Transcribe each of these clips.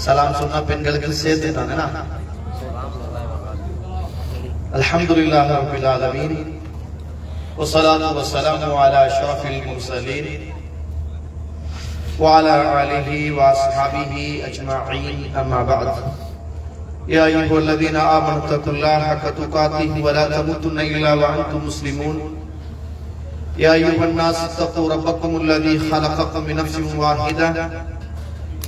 சலாம் சொன்னா பெண்களுக்கு சேர்த்துட்டாங்கன்னா அல்ஹம்துலில்லாஹி ரப்பில் ஆலமீன் வஸ்ஸலாத்து வஸ்ஸலாமு அலா அஷ்ரஃபில் முர்ஸலீன் وعلى آله وأصحابه أجمعين أما بعد يا أيها الذين آمنوا اتقوا الله حق تقاته ولا تموتن إلا وأنتم مسلمون يا أيها الناس اتقوا ربكم الذي خلقكم من نفس واحدة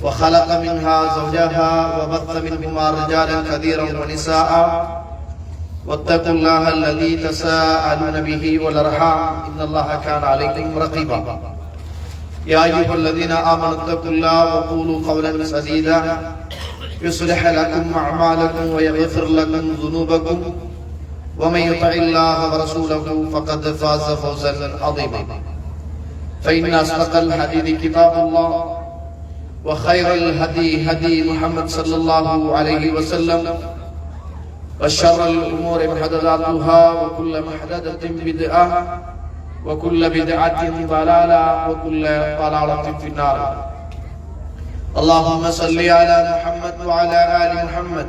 وخلق منها زوجها وبث منهما رجالا كثيرا ونساء واتقوا الله الذي تساءلون به والأرحام إن الله كان عليكم رقيبا يا أيها الذين آمنوا اتقوا الله وقولوا قولا سديدا يصلح لكم أعمالكم ويغفر لكم ذنوبكم ومن يطع الله ورسوله فقد فاز فوزا عظيما فإن أصدق الحديث كتاب الله وخير الهدي هدي محمد صلى الله عليه وسلم وشر الأمور محدثاتها وكل محدثة بدعة وكل بدعة ضلالة وكل ضلالة في النار اللهم صل على محمد وعلى آل محمد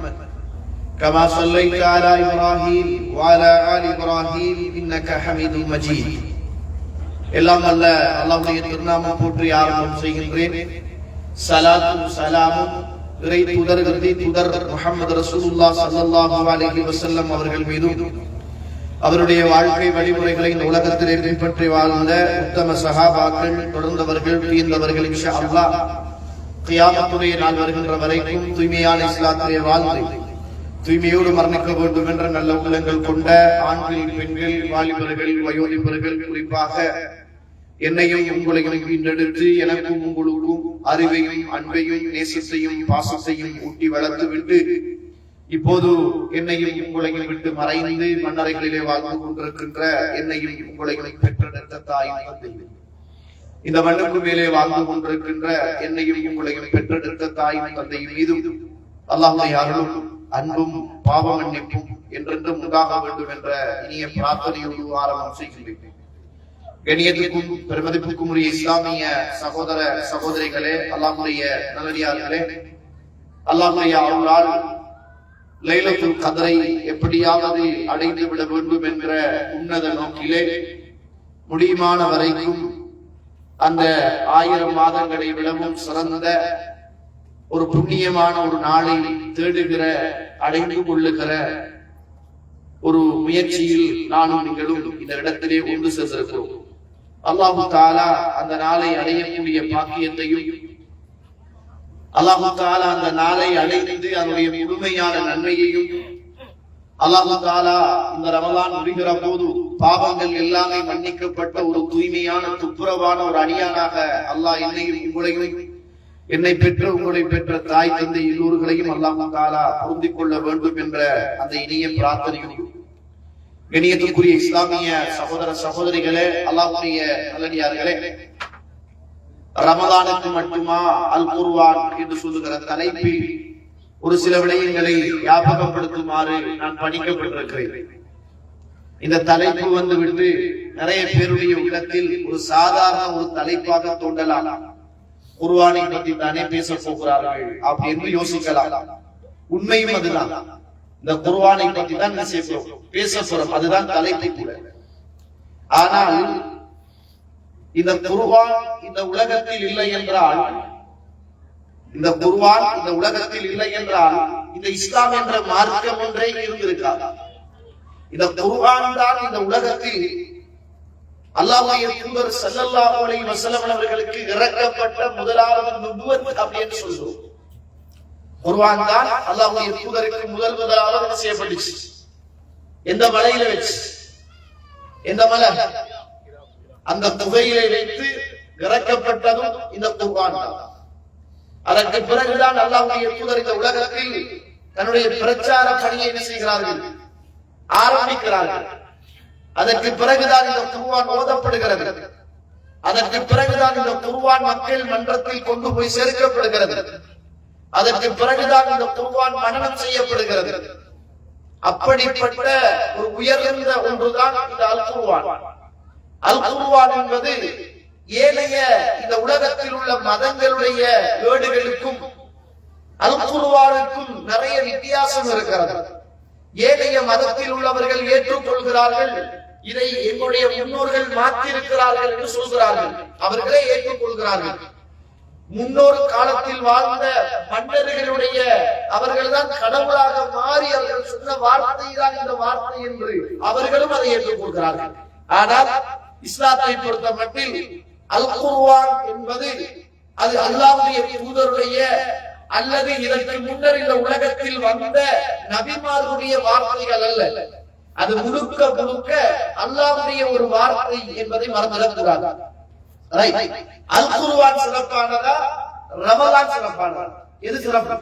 كما صليت على إبراهيم وعلى آل إبراهيم إنك حميد مجيد எல்லாம் அல்ல அல்லாஹ்வுடைய திருநாமம் போற்றி ஆரம்பம் செய்கின்றேன். ஸலாத்தும் ஸலாமும் இறை தூதர் முஹம்மது ரசூலுல்லாஹ் ஸல்லல்லாஹு அலைஹி வஸல்லம் அவர்கள் மீதும் அவருடைய வாழ்க்கை வழிமுறைகளை இந்த உலகத்திலே பின்பற்றி வாழ்ந்த உத்தம சஹாபாக்கள் தொடர்ந்தவர்கள் தீர்ந்தவர்கள் இன்ஷா அல்லாஹ் கியாமத்துடைய நாள் வருகின்ற வரைக்கும் தூய்மையான இஸ்லாத்திலே வாழ்ந்து தூய்மையோடு மரணிக்க வேண்டும் என்ற நல்ல உள்ளங்கள் கொண்ட ஆண்கள், பெண்கள், வாலிபர்கள், வயோதிபர்கள், குறிப்பாக என்னையும் உங்களையும் ஈண்டெடுத்து எனக்கும் உங்களுக்கும் அறிவையும் அன்பையும் நேசத்தையும் பாசத்தையும் ஊட்டி வளர்த்து விட்டு இப்போது என்னையும் உங்களையும் விட்டு மறைந்து மண்ணறைகளிலே வாழ்ந்து கொண்டிருக்கின்ற என்னையும் உங்களையும் பெற்றெடுத்த தாயும் தந்தையும், இந்த மண்ணுக்கு மேலே வாழ்ந்து கொண்டிருக்கின்ற என்னையும் உங்களையும் பெற்றெடுத்த தாயும் தந்தையும் மீதும் அல்லாஹ்வுடைய அருளும் அன்பும் பாவ மன்னிப்பும் என்றென்றும் உண்டாக வேண்டும் என்ற இனிய பிரார்த்தனையோடு ஆரம்பம் செய்கின்றேன். கண்ணியத்துக்கும் பெருமதிப்புக்கும் உரிய இஸ்லாமிய சகோதர சகோதரிகளே, அல்லாஹ்வுடைய நல்லடியார்களே, அல்லாஹ்வுடைய அருளால் லைலத்துல் கத்ரை எப்படியாவது அடைந்து விட வேண்டும் என்ற உன்னத நோக்கிலே முடியுமான வரைக்கும் அந்த 1000 மாதங்களை விடவும் சிறந்த ஒரு புண்ணியமான ஒரு நாளை தேடுகிற அடைந்து கொள்ளுகிற ஒரு முயற்சியில் நானும் நீங்களும் இந்த இடத்திலே ஒன்று சேர்ந்திருக்கிறோம். அல்லாஹு தஆலா அந்த நாளை அடையக்கூடிய பாக்கியத்தையும் அல்லாஹு தஆலா அந்த நாளை அடைந்து அதனுடைய முழுமையான நன்மையையும் அல்லாஹு தஆலா இந்த ரமலான் முடிகிற போது பாவங்கள் எல்லாமே மன்னிக்கப்பட்ட ஒரு தூய்மையான துப்புரவான ஒரு அடியானாக அல்லாஹ் என்னையும் உங்களையும் என்னை பெற்ற உங்களை பெற்ற தாய் தந்தை எல்லோர்களையும் அல்லாஹு தஆலா பொருந்திக் கொள்ள வேண்டும் என்ற அந்த இனிய பிரார்த்தனையும் கண்ணியத்துக்குரிய இஸ்லாமிய சகோதர சகோதரிகளே, அல்லாஹ்வுடைய நல்லடியார்களே, ரமலானுக்கு மட்டுமா அல் குர்ஆன் என்று சொல்லுகிற தலைப்பில் ஒரு சில விடயங்களை ஞாபகப்படுத்துமாறு நான் படிக்கப்பட்டிருக்கிறேன். இந்த தலைப்பு வந்துவிட்டு நிறைய பேருடைய உள்ளத்தில் ஒரு சாதாரண ஒரு தலைப்பாக தோன்றலாம். குர்ஆனை பற்றி தானே பேச போகிறார்கள் அப்படி என்று யோசிக்கலாம். உண்மையும் அதுதான். இந்த குர்ஆனை பற்றி தான் பேச போறோம், அதுதான் தலைப்பு கூட. ஆனால் இந்த குர்ஆன் இந்த உலகத்தில் இல்லை என்றால், இந்த குர்ஆன் இந்த உலகத்தில் இல்லை என்றால் இந்த இஸ்லாம் என்ற மார்க்கம் ஒன்றே இருந்திருக்காது. இந்த குர்ஆன் தான் இந்த உலகத்தில் அல்லாஹ்வுடைய தூதர் ஸல்லல்லாஹு அலைஹி வஸல்லம் அவர்களுக்கு இறக்கப்பட்ட முதலாவது நுபுவத் அப்படி என்று சொல்றோம். குர்ஆன் தான் அல்லாஹ்வுடைய தூதருக்கு முதலாவது செய்யப்பட்டுச்சு. எந்த மலையில வச்சு? எந்த மலை? அந்த குகையிலே வைத்து இறக்கப்பட்டதும் இந்த குர்ஆன் தான். அதற்கு பிறகுதான் அல்லாஹ்வுடைய தூதர் இந்த உலகத்தில் தன்னுடைய பிரச்சார பணியை என்ன செய்கிறார்கள்? ஆரம்பிக்கிறார்கள். அதற்கு பிறகுதான் இந்த குர்ஆன் ஓதப்படுகிறது. அதற்கு பிறகுதான் இந்த குர்ஆன் மக்கள் மன்றத்தில் கொண்டு போய் சேர்க்கப்படுகிறது. அதற்கு பிறகுதான் இந்த குர்ஆன் மனனம் செய்யப்படுகிறது. அப்படிப்பட்ட ஒரு உயர்ந்த ஒன்றுதான் இந்த அல் குர்ஆன். அல் குர்ஆன் என்பது ஏனைய இந்த உலகத்தில் உள்ள மதங்களுடைய ஏடுகளுக்கும் அல் குர்ஆனுக்கும் நிறைய வித்தியாசம் இருக்கிறது. ஏனைய மதத்தில் உள்ளவர்கள் ஏற்றுக்கொள்கிறார்கள், இதை எங்களுடைய முன்னோர்கள் மாற்றிருக்கிறார்கள் என்று சொல்கிறார்கள். அவர்களே ஏற்றுக்கொள்கிறார்கள். முன்னோர் காலத்தில் வாழ்ந்த மன்னர்களுடைய அவர்கள் தான் கடவுளாக மாறி அவர்கள் சொன்ன வார்த்தை தான் இந்த வார்த்தை என்று அவர்களும் அதை ஏற்றுக்கொள்கிறார்கள். ஆனால் இஸ்லாத்தை பொறுத்த மட்டில் அல் குர்ஆன் என்பது அது அல்லாஹ்வுடைய தூதருடைய அல்லது இதற்கு முன்னர் இந்த உலகத்தில் வந்த நபிமார்களுடைய வார்த்தைகள் அல்ல. அது முழுக்க முழுக்க அல்லாஹ்வுடைய ஒரு வார்த்தை என்பதை மறந்துவிடக்கூடாது. அல் குர்ஆன் சிறப்பானதா, ரமலான் சிறப்பானதா? எது சிறப்பு?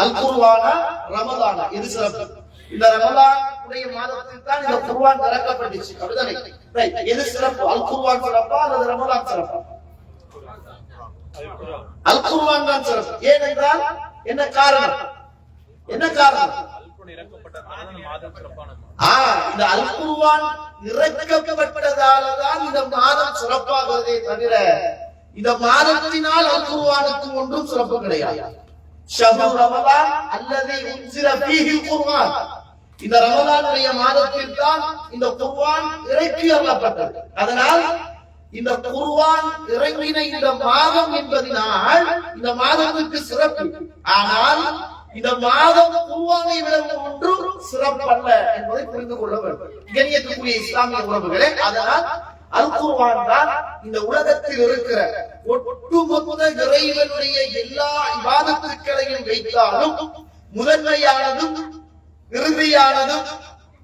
அல் குர்ஆனா ரமலானா? எது சிறப்பு? இந்த ரமலான் உடைய மாதத்தில் தான் இந்த குர்ஆன் இறக்கப்பட்டுச்சு, அப்படிதானே? எது சிறப்பு? அல் குர்ஆன் சிறப்பா அல்லது ரமலான் சிறப்பா? அல் குர்ஆன் தான் சிறப்பு. ஏனென்றால் என்ன காரணம்? என்ன காரணம்? இந்த அல் குர்ஆன் இறக்கப்பட்டதால தான் இந்த மாதம் சிறப்பாகிறதே தவிர இந்த மாதத்தினால் அல் குர்ஆனுக்கு ஒன்றும் சிறப்பு கிடையாது. ஷஹ்ரு ரமலான் அல்லதி உன்சில ஃபீஹில் குர்ஆன், இந்த ரமலானுடைய மாதத்தில் தான் இந்த குர்ஆன் இறக்கி அருளப்பட்டது. அதனால் இந்த குர்ஆன் இறங்கின இந்த மாதம் என்பதனால் இந்த மாதத்துக்கு சிறப்பு. ஆனால் இந்த மாதம் குர்ஆனை விட ஒன்றும் சிறப்பல்ல என்பதை புரிந்து கொள்ள வேண்டும் கண்ணியத்துக்குரிய இஸ்லாமிய உறவுகளே. அதனால் அல் குர்ஆன் தான் இந்த உலகத்தில் இருக்கிற ஒட்டுமொத்த இறைவனுடைய எல்லா இபாதத்துக்களையும் வைத்தாலும் முதன்மையானதும் இறுதியானதும்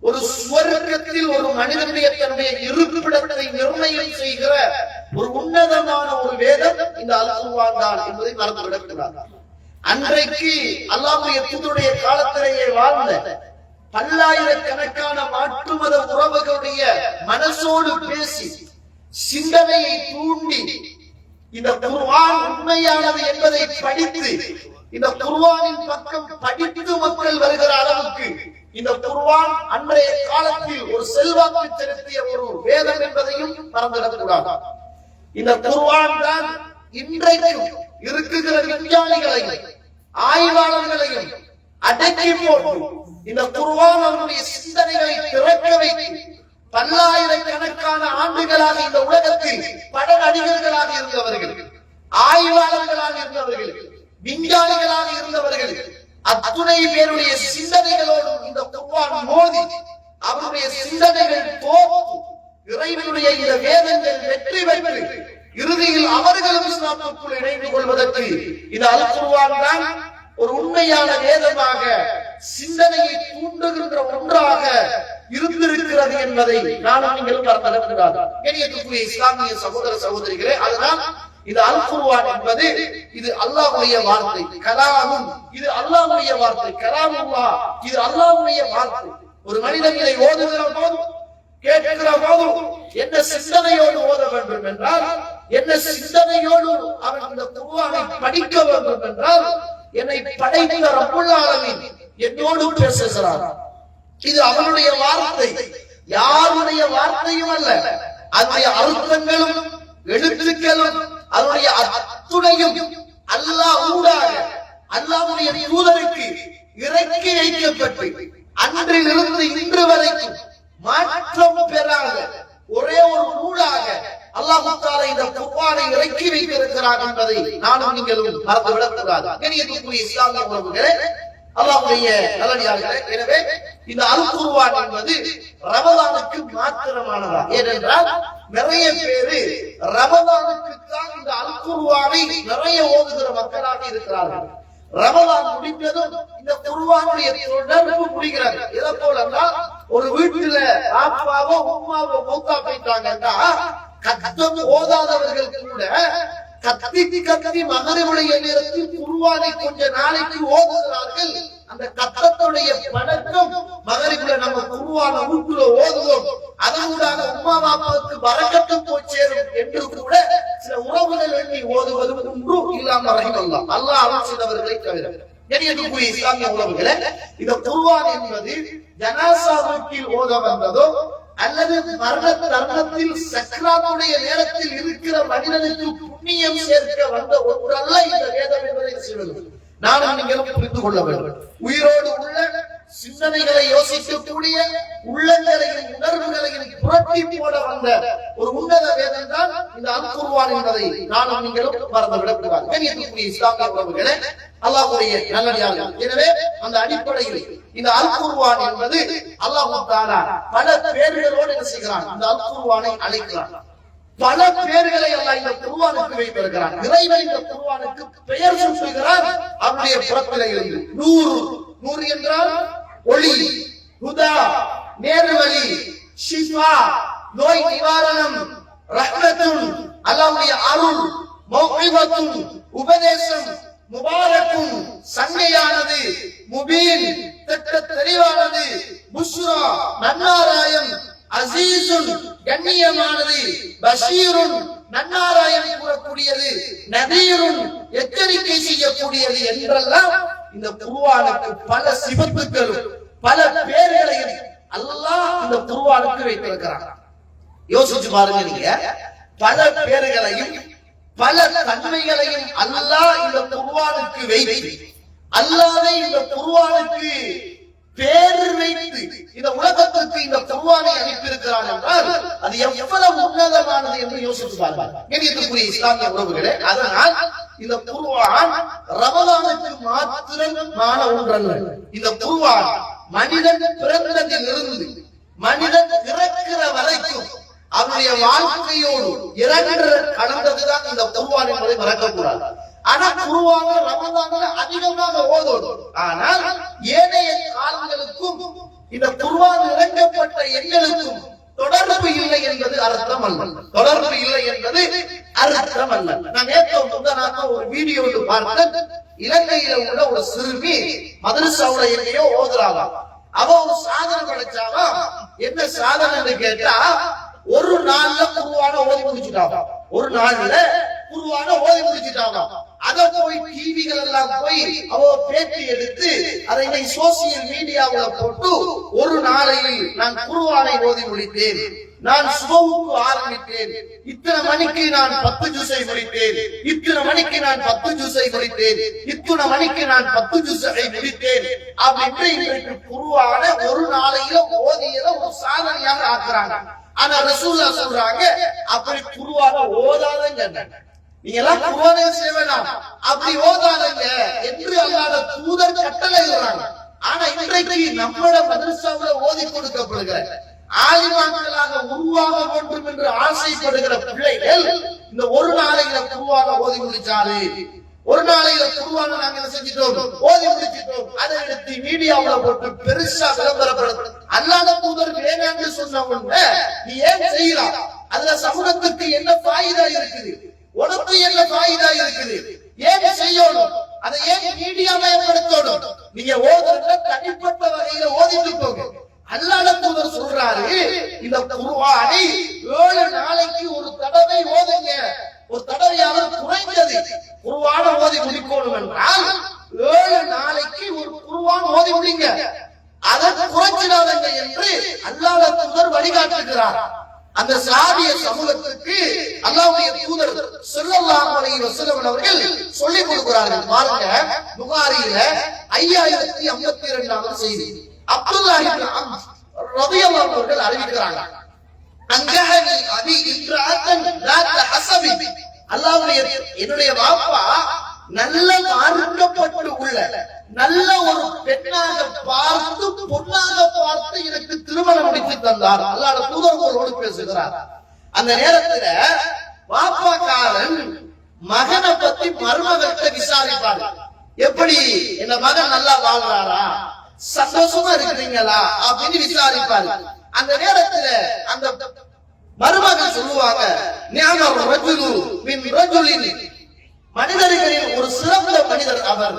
ஒரு சுவர்க்கத்தில் ஒரு மனிதனுடைய தன்னுடைய இருப்பிடத்தை நிர்ணயம் செய்கிற ஒரு உன்னதமான ஒரு வேதம் இந்த அல் குர்ஆன் தான் என்பதை மறந்துவிடக்கூடாது. அன்றைக்கு அல்லாஹ்வுடைய தூதருடைய காலத்திலேயே வாழ்ந்த பல்லாயிரக்கணக்கான மாற்று மத உறவுகளுடைய மனசோடு பேசி சிந்தனையை தூண்டி இந்த குர்ஆன் உண்மையானது என்பதை படித்து இந்த குர்ஆனின் பக்கம் படித்து மக்கள் வருகிற அளவுக்கு இந்த குர்ஆன் அன்றைய காலத்தில் ஒரு செல்வாக்கு செலுத்திய ஒரு வேதம் என்பதையும் மறந்துவிடக்கூடாது. இந்த குர்ஆன் தான் இன்றைக்கும் இருக்குகிற விஞ்ஞானிகளையும் ஆய்வாளர்களையும் அடக்கி போட்டு இந்த குர்ஆன் அவருடைய சிந்தனைகளை திறக்க வைத்து பல்லாயிரக்கணக்கான ஆண்டுகளாக இந்த உலகத்தில் பட நடிகர்களாக இருந்தவர்கள், ஆய்வாளர்களாக இருந்தவர்கள், விஞ்ஞானிகளாக இருந்தவர்கள் அத்துணை பேருடைய சிந்தனைகளோடு இந்த குர்ஆன் மோதி அவருடைய சிந்தனைகள் தோற்று இறைவனுடைய இந்த வேதங்கள் வெற்றி பெற்று இறுதியில் அவர்களும் இஸ்லாமுக்குள் இணைந்து கொள்வதற்கு இந்த அல் குர்ஆன் தான் ஒரு உண்மையான வேதமாக சிந்தனையை தூண்டுகின்ற ஒன்றாக இருந்திருக்கிறது என்பதை நானும் நீங்களும் மறந்துவிடக்கூடாது கண்ணியத்துக்குரிய இஸ்லாமிய சகோதர சகோதரிகளே. அதனால் இது அல் குர்ஆன் என்பது இது அல்லாஹ்வுடைய வார்த்தை, கலாமும் இது அல்லாஹ்வுடைய வார்த்தை, கலாமுல்லாஹ் இது அல்லாஹ்வுடைய வார்த்தை. ஒரு மனிதன் இதை ஓதுகிற போது கேட்கிற போது என்ன சிந்தனையோடு ஓத வேண்டும் என்றால், என்ன சிந்தனையோடு அவன் இந்த குர்ஆனை படிக்க வேண்டும் என்றால், என்னை படைத்த ரப்புல் ஆலமீன் என்னோடு பேசுகிறார். இது அவனுடைய வார்த்தை, யாருடைய வார்த்தையும் அல்ல. அதனுடைய அர்த்தங்களும் எழுத்துக்களும் அதனுடைய அத்துணையும் அல்லாஹ் ஊடாக அல்லாஹ்வுடைய தூதருக்கு இறக்கி வைக்கப்பட்டு அன்றிலிருந்து இன்று வரைக்கும் மாற்றம் பெறாத ஒரே ஒரு நூலாக அல்லாஹ் தஆலா இந்த குர்ஆனை இறக்கி வைத்திருக்கிறார் என்பதை நானும் நீங்களும் மறந்துவிடக்கூடாது கண்ணியத்துக்குரிய இஸ்லாமிய உறவுகளே, அல்லாஹ்வுடைய நல்லடியார்களே. எனவே இந்த அல் குர்ஆன் என்பது ரமலானுக்கு மாத்திரமானதா? ஏனென்றால் நிறைய பேரு ரமலானுக்கு தான் இந்த அல் குர்ஆனை நிறைய ஓதுகிற மக்களாக இருக்கிறார்கள். ரமலான் முடிந்ததும் இந்த குர்ஆனுடைய தொடர்பு முடிகிறது. எதை போல என்றால், ஒரு வீட்டுல ஆப்பாவோ உம்மாவோ மௌத்தா போயிட்டாங்கன்னா கத்தம் ஓதாதவர்கள் கூட கத்தி கத்தி மகரிபுடைய நேரத்தில் குர்ஆனை கொஞ்ச நாளைக்கு ஓதுகிறார்கள். அந்த கத்தத்துடைய பழக்கம் மகரிபுல நம்ம குர்ஆனை வீட்டுல ஓதுவோம், அதனூடாக உம்மா பாப்பாவுக்கு பரக்கத்து போய் சேரும் என்று கூட சில உறவுகள் எண்ணி ஓதுவது ஒன்று இல்லாம ரஹிமல்லாஹ், அல்லாஹ் அருள் செய்தவர்களை தவிர. கண்ணியத்துக்குரிய இஸ்லாமிய உறவுகளே, இந்த குர்ஆன் என்பது ஜனாசாவுக்கு ஓத வந்ததோ அல்லது மரண தருணத்தில் சக்ராத்துடைய நேரத்தில் இருக்கிற மனிதனுக்கு புண்ணியம் சேர்க்க வந்த ஒன்றல்ல இந்த வேதம் என்பதை சொல்லுது. நானும் நீங்களும் புரிந்து கொள்ள வேண்டும். உயிரோடு உள்ள சிந்தனைகளை யோசிக்கக்கூடிய உள்ளங்களையும் உணர்வுகளையும் புரட்டி போட வந்த ஒரு உன்னத வேதம் தான் இந்த அல் குர்ஆன் என்பதை நானும் நீங்களும் மறந்துவிடக் கூடாது. இஸ்லாமிய உறவுகளே, அல்லாஹ்வுடைய நல்லடியார்கள், எனவே அந்த அடிப்படையில் இந்த அல் குர்ஆன் என்பது அல்லாஹ் தஆலா பல பெயர்களோடு என்ன செய்கிறான், இந்த அல் குர்ஆனை அழைக்கிறான். பல பெயர்களை அல்லாஹ் இந்த குர்ஆனுக்கு வைத்திருக்கிறான். இறைவன் இந்த குர்ஆனுக்கு பெயர் சூட்டுகிறான். அவருடைய புறத்திலே இருந்து நூர் என்றால் ஒளி, ஹுதா நேர்வழி, ஷிஃபா நோய் நிவாரணம், ரஹ்மத்துன் அல்லாஹ்வுடைய அருள், மௌஇதத்துன் உபதேசம், முபாரக்குன் சங்கையானது, முபீன் திட்ட தெளிவானது, புஷ்ரா நன்னாராயம், அசீசுன் கண்ணியமானது, பஷீருன் நன்னாராயம் கூறக்கூடியது, நதீருன் எச்சரிக்கை செய்யக்கூடியது என்றெல்லாம் இந்த குர்ஆனுக்கு பல சிபத்துக்களும் பல பெயர்களையும் அல்லாஹ் இந்த குர்ஆனுக்கு வைத்திருக்கிறான். யோசிச்சு பாருங்க, நீங்க பல பெயர்களையும் பல தன்மைகளையும் அல்லாஹ் இந்த குர்ஆனுக்கு வைத்து அல்லாஹ்வே இந்த குர்ஆனுக்கு பேர் வைத்து இந்த உலகத்திற்கு இந்த குர்ஆனை அனுப்பியிருக்கிறான் என்றால் அது எவ்வளவு உன்னதமானது என்று யோசித்து பாருங்கள். கண்ணியத்திற்குரிய இஸ்லாமிய உறவுகளே, அதனால் இந்த குர்ஆன் ரமலானுக்கு மாத்திரமான ஒன்றல்ல. இந்த குர்ஆன் மனிதன் பிறந்ததிலிருந்து மனிதன் இறக்கிற வரைக்கும் அவருடைய வாழ்க்கையோடு இரண்டரை கலந்ததுதான் இந்த குர்ஆன் என்பதை மறக்கக்கூடாது. ஆனா குர்ஆனை ரமலான்ல அதிகமாக ஓதணும். ஆனால் ஏனைய காலங்களுக்கும் இந்த குர்ஆன் இறங்கப்பட்ட எண்களுக்கும் தொடர்பு இல்லை என்பது அர்த்தம் அல்ல. தொடர்பு இல்லை என்பது அர்த்தம் அல்ல. நான் நேற்று ஒரு வீடியோ பார்த்தேன். இலங்கையில உள்ள ஒரு சிறுமி மதரசாவுல எங்கேயோ ஓதுறாங்க. அவ ஒரு சாதனை படைச்சாவா. என்ன சாதனை கேட்டா, ஒரு நாள்ல குர்ஆனை ஓதி முடிச்சுட்டாங்க. ஒரு நாள்ல குர்ஆனை ஓதி முடிச்சுட்டாங்க. அத போய் டிவிகள் எல்லாம் போய் அவ பேட்டி எடுத்து அதை சோசியல் மீடியாவுல போட்டு, ஒரு நாளையில் நான் குர்ஆனை ஓதி முடித்தேன், நான் சுபஹுக்கு ஆரம்பித்தேன், இத்தனை மணிக்கு நான் 10 ஜுஸை முடித்தேன், இத்தனை மணிக்கு நான் 10 ஜுஸை முடித்தேன், இத்தனை மணிக்கு நான் 10 ஜுஸை முடித்தேன் அப்படின்னு இன்றைக்கு குர்ஆனை ஒரு நாளையில ஓதியத ஒரு சாதனையாக ஆக்குறாங்க. ஆனா ரசூலுல்லாஹ் சொல்றாங்க, அப்படி குர்ஆனை ஓதாதங்க, நீங்க எல்லாம் குர்ஆனை செய்யலாம், அப்படி ஓதாதங்க என்று அல்லாஹ்வுடைய தூதர் கட்டளையிடுறாங்க. ஆனா இன்றைக்கு நம்மளோட மதரசாவுல ஓதி கொடுக்கப்படுகிற ஆலிமாக்களாக உருவாக வேண்டும் என்று ஆசைப்படுகிற பிள்ளைகள் இந்த ஒரு நாளையில குர்ஆனை ஓதி முடிச்சாரு, ஒரு நாளையில குர்ஆனை நாங்க என்ன செஞ்சிட்டோம், ஓதி முடிச்சிட்டோம், அதை எடுத்து மீடியாவுல போட்டு பெருசா விளம்பரப்படுத்த அல்லாஹ்வுடைய தூதர் வேணாம்னு சொன்னவங்க நீ ஏன் செய்யலாம்? அதுல சமூகத்துக்கு என்ன ஃபாயிதா இருக்குது, உனக்கு என்ன ஃபாயிதா இருக்குது, ஏன் செய்யணும், அதை ஏன் மீடியாமயப்படுத்தணும்? நீங்க ஓதுறத தனிப்பட்ட வகையில ஓதிட்டு போங்க. அல்லாஹ்வுடைய தூதர் சொல்றாரு, இந்த குர்ஆனை 7 நாளைக்கு ஒரு தடவை ஓதுங்க. ஒரு தடவையாவது குறைந்தது குர்ஆனை ஓதி முடிக்கணும் என்றால் 7 நாளைக்கு ஒரு குர்ஆன் ஓதி முடிங்க, அதை குறைச்சிடாதங்க என்று அல்லாஹ்வுடைய தூதர் வழிகாட்டுகிறார். அந்த சாதிய சமூகத்துக்கு அல்லாஹ்வுடைய தூதர் ஸல்லல்லாஹு அலைஹி வஸல்லம் அவர்கள் சொல்லிக் கொடுக்கிறார்கள். பாருங்க, புகாரியில 5052வது செய்தி. அப்துல்லாஹ் இப்னு அம்ர் ரலியல்லாஹு அன்ஹு அவர்கள் அறிவிக்கிறாங்க, அங்கஹனி அபி இம்ராஅத்தன் ذات حسب, அல்லாஹ்வுடைய என்னுடைய வாப்பா நல்ல மார்க்கப்பட்டு உள்ள நல்ல ஒரு பெண்ணாக பார்த்து பொண்ணாக பார்த்து எனக்கு திருமணம் முடித்து தந்தார். அல்லாஹ்வுடைய தூதர்களோடு பேசுகிறார். அந்த நேரத்துல வாப்பாக்காரன் மகனை பத்தி மருமகத்தை விசாரிப்பார். எப்படி, என்ன மகன் நல்லா வாழ்றாரா, சந்தோஷமா இருக்கிறீங்களா அப்படின்னு விசாரிப்பாரு. அந்த நேரத்துல அந்த மருமகன் சொல்லுவாங்க, நிஅமர் ரஜுலு மின் ரஜுலின், மனிதர்களில் ஒரு சிறந்த மனிதர் அவர்,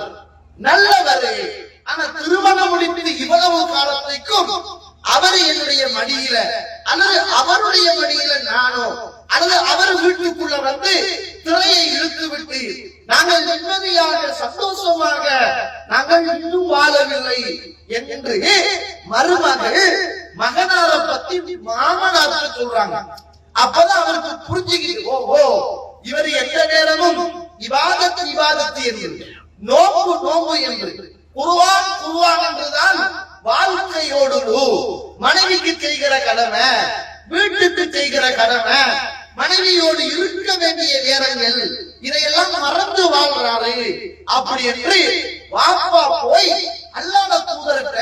நல்லவர். ஆனா திருமணம் முடித்து இவ்வளவு காலத்திற்கும் அவர் என்னுடைய மடியில அல்லது அவருடைய மடியில நானோ அல்லது அவர் வீட்டுக்குள்ள வந்து திரையை இழுத்து விட்டு நாங்கள் நிம்மதியாக சந்தோஷமாக நாங்கள் இன்னும் வாழவில்லை என்று மருமகள் மகனார பத்தி மாமனார சொல்றாங்க. அப்பதான் அவருக்கு புரிஞ்சுக்கிட்டு, ஓஹோ இவர் எந்த நேரமும் இபாதத்து என்று நோம்பு நோம்பு என்று குர்ஆன் குர்ஆன் என்றுதான் வாழ்க்கையோடு மனைவிக்கு செய்கிற கடமை, வீட்டுக்கு செய்கிற கடமை, மனைவியோடு இருக்க வேண்டிய நேரங்கள் இதையெல்லாம் மறந்து வாழ்றாரு. அப்படி என்று வாப்பா போய் அல்லாஹ்வுடைய தூதர்கிட்ட,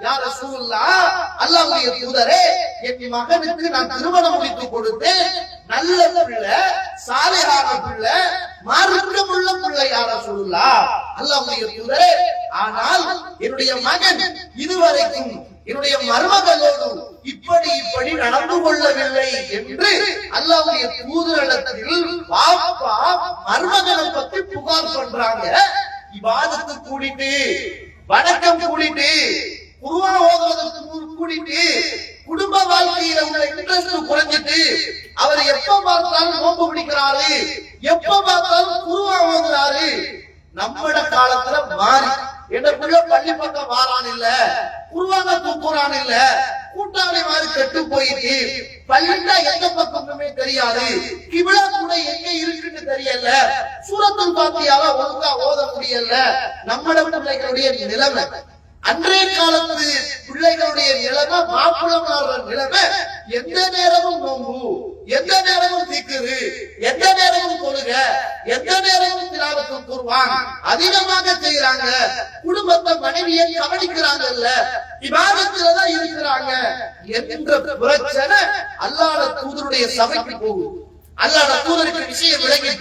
யா ரசூலுல்லாஹ், அல்லாஹ்வுடைய தூதரே, என் மகனுக்கு நான் திருமணம் முடித்து கொடுத்தேன், நல்ல பிள்ளை, சாலிஹான பிள்ளை, மார்க்கமுள்ள பிள்ளை, யா ரசூலுல்லாஹ், அல்லாஹ்வுடைய தூதரே, ஆனால் என்னுடைய மகன் இதுவரைக்கும் என்னுடைய மருமகளோடு இப்படி இப்படி நடந்து கொள்ளவில்லை என்று அல்லாஹ்வுடைய தூதரிடத்தில் வாப்பா மருமகனை பத்தி புகார் பண்றாங்க. இபாதத்து கூடிட்டு, வணக்கம் கூடிட்டு, குர்ஆன் ஓதுவதற்கு கூடிட்டு, குடும்ப வாழ்க்கையில உள்ள இன்ட்ரெஸ்ட் குறைஞ்சிட்டு, அவர் எப்ப பார்த்தாலும் நோன்பு பிடிக்கிறாரு, எப்ப பார்த்தாலும் குர்ஆன் ஓதுறாரு. நம்மட காலத்துல மாறி என்ன பிள்ளை பள்ளி பக்கம் வாரான் இல்ல, குர்ஆனை தூக்குறான் இல்ல, கூட்டாளி மாதிரி கெட்டு போயிட்டு பள்ளிண்டா எந்த பக்கமுமே தெரியாது, கிபிலா கூட எங்க இருக்குன்னு தெரியல, சூரத்துல் ஃபாத்திஹாவை ஒழுங்கா ஓத முடியல. நம்மட பிள்ளைகளுடைய நிலைமை, அன்றைய காலத்து பிள்ளைகளுடைய நிலைமை, மாப்பிள்ளை நிலைமை, எந்த நேரமும் நோம்பு, எந்த நேரமும் திக்ரு, எந்த நேரமும் தொழுக, எந்த நேரமும் திலாவத்து குர்ஆன் அதிகமாக செய்யறாங்க. குடும்பத்தை மனைவியை கவனிக்கிறாங்கல்ல, இபாதத்துலதான் இருக்கிறாங்க என்ற பிரச்சனை அல்லாஹ்வுடைய தூதருடைய சபைக்கு போகும். அல்லாஹ்வுடைய தூதருக்கு விஷயம் விளங்கி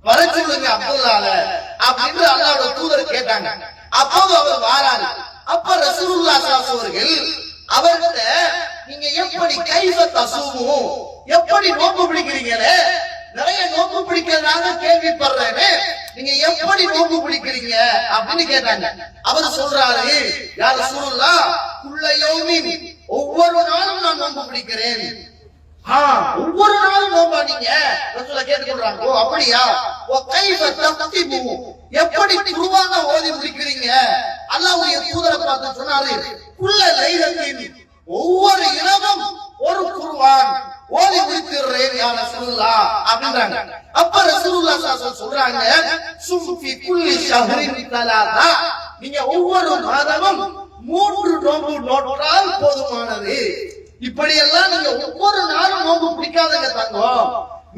வர சொல்லுங்க அப்துல்லாஹ் அப்படின்னு அல்லாஹ்வுடைய தூதர் கேட்டாங்க. அப்போது அவர் வாராரு. அப்ப ரசூலுல்லாஹ் ஸல்லல்லாஹு அலைஹி வஸல்லம் அவர்கிட்ட, நீங்க எப்படி கைஃப தஸூமு, எப்படி நோன்பு பிடிக்கிறீங்களே, நிறைய நோன்பு பிடிக்கிறதாக கேள்விப்படுறேனே, நீங்க எப்படி நோன்பு பிடிக்கிறீங்க அப்படின்னு கேட்டாங்க. அவர் சொல்றாரு, யா ரசூலுல்லாஹ், குல்ல யௌமின், ஒவ்வொரு நாளும் நான் நோன்பு பிடிக்கிறேன். ஒவ்வொரு நாளும் நோன்பா நீங்க? ரசூலுல்லாஹ் கேட்டுக்கொள்றாங்க. ஓ அப்படியா? ஓ கைஃப தக்திபு, எப்படி குர்ஆனை ஓதி முடிக்கிறீங்க? அல்லாஹ்வுடைய தூதரை பார்த்து சொன்னாரு, குல்ல லைலத்தின், ஒவ்வொரு இரவும் ஒரு குர்ஆன் ஓதி முடிக்கிறேன் யா ரசூலுல்லாஹ் அப்படின்றாங்க. அப்ப ரசூலுல்லாஹ் ஸல்லல்லாஹு அலைஹி வஸல்லம் சொல்றாங்க, சுஃபி குல்லி ஷஹரின் தலாதா, நீங்க ஒவ்வொரு மாதமும் 3 நோன்பு நோற்றால் போதுமானது. இப்படி எல்லாம் நீங்க ஒவ்வொரு நாளும் நோன்பு பிடிக்காதங்க தங்கம்,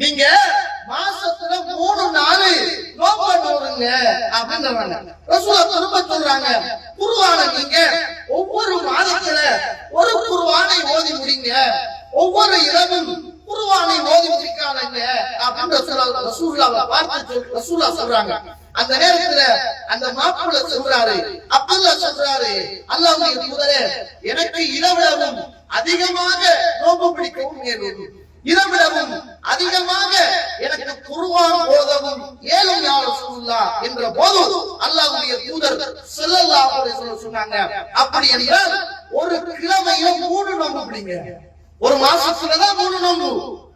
நீங்க மாசத்துல 3 நாள் நோன்பு நோருங்க அப்படின்றாங்க. ரசூலுல்லாஹ் திரும்ப சொல்றாங்க, குர்ஆனை நீங்க ஒவ்வொரு மாதத்துல ஒரு குர்ஆனை ஓதி முடிங்க, ஒவ்வொரு இரவும் குர்ஆனை ஓதி முடிக்காதங்க அப்படின்னு ரசூலுல்லாஹ் பார்த்து ரசூலுல்லாஹ் சொல்றாங்க. அந்த நேரத்துல அந்த மாப்பிள்ளை சொல்றாரு, அப்துல்லாஹ் சொல்றாரு, அல்லாஹ்வுடைய தூதரே, எனக்கு இரவிடவும் அதிகமாக நோன்பு பிடிக்கவும் ஏறும், இரவிடவும் அதிகமாக எனக்கு குர்ஆன் ஓதவும் ஏலும் யா ரசூலுல்லாஹ் என்ற போது அல்லாஹ்வுடைய தூதர் ஸல்லல்லாஹு அலைஹி வஸல்லம் சொன்னாங்க, அப்படி என்றால் ஒரு கிழமையில 3 நோன்பு பிடிங்க. ஒரு மாசத்துலதான் 3 நோன்பு,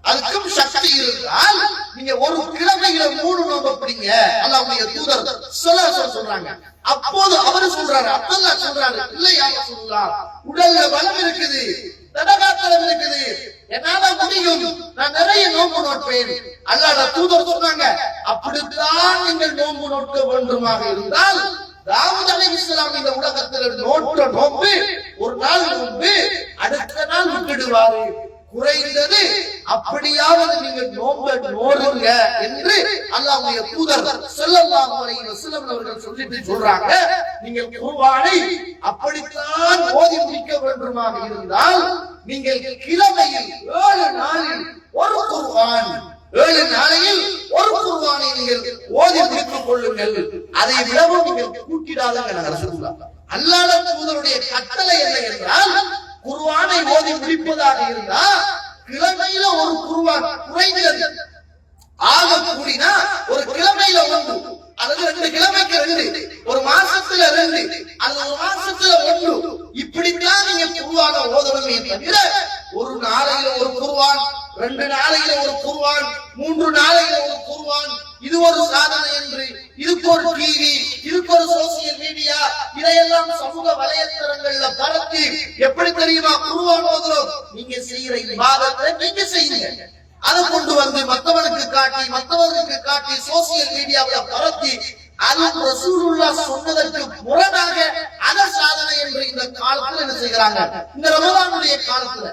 அதுக்கும் சக்தி இருந்தால் நீங்க ஒரு கிழமையில 3 நோன்பு பிடிங்க அல்லாஹ்வுடைய தூதர் ஸல்லல்லாஹு அலைஹி வஸல்லம் சொல்றாங்க. அப்போது அவர் சொல்றாரு, அப்துல்லாஹ் சொல்றாரு, இல்லை யா ரசூலுல்லாஹ், உடல்ல பலம் இருக்குது, தடகாத்தலம் இருக்குது, என்னால முடியும், நான் நிறைய நோன்பு நோட்பேன். அல்லாஹ்வுடைய தூதர் சொன்னாங்க, அப்படித்தான் நீங்கள் நோன்பு நோக்க வேண்டுமாக இருந்தால் தாவூத் அலைஹிஸ்ஸலாம் இந்த உலகத்தில் நோட்ட நோன்பு ஒரு நாள் நோன்பு அடுத்த நாள் விட்டுடுவாரு, குறைந்தது அப்படியாவது நீங்க நோன்பை நோடுங்க என்று அல்லாஹ்வுடைய தூதர் ஸல்லல்லாஹு அலைஹி வஸல்லம் அவர்கள் சொல்லிட்டு சொல்றாங்க. நீங்கள் குர்ஆனை அப்படித்தான் ஓதி முடிக்க வேண்டுமாக இருந்தால் நீங்கள் கிழமையில் 7 நாளில் ஒரு குர்ஆன், 7 நாளையில் ஒரு குர்ஆனை நீங்கள் ஓதி முடித்துக் கொள்ளுங்கள், அதை விடவும் நீங்கள் கூட்டிடாதீங்க. ரசூலுல்லாஹ் அல்லாஹ்வுடைய தூதருடைய கட்டளை என்ன என்றால், குர்ஆனை ஓதி முடிப்பதாக இருந்தா கிழமையில ஒரு குர்ஆன், குறைந்தது ஆக கூடினா ஒரு கிழமையில 1 அல்லது 2 கிழமைக்கு 2, ஒரு மாசத்துல 2 அல்லது ஒரு மாசத்துல 1, இப்படித்தான் நீங்க குர்ஆனை ஓதணுமே தவிர ஒரு நாளையில ஒரு குர்ஆன், 2 நாளையில ஒரு குர்ஆன், 3 நாளையில ஒரு குர்ஆன், இது ஒரு சாதனை என்று, இதுக்கு ஒரு டிவி, இதுக்கு ஒரு சோசியல் மீடியா, இதையெல்லாம் சமூக வலைத்தளங்கள்ல பரப்பி எப்படி தெரியுமா குர்ஆன் ஓதுறோம், நீங்க செய்யற இபாதத்தை நீங்க செய்யுங்க, அதை கொண்டு வந்து மத்தவனுக்கு காட்டி சோசியல் மீடியாவுல பரப்பி அது ரசூலுல்லாஹ் சொன்னதற்கு முரணாக அத சாதனை என்று இந்த காலத்துல என்ன செய்கிறாங்க, இந்த ரமலானுடைய காலத்துல.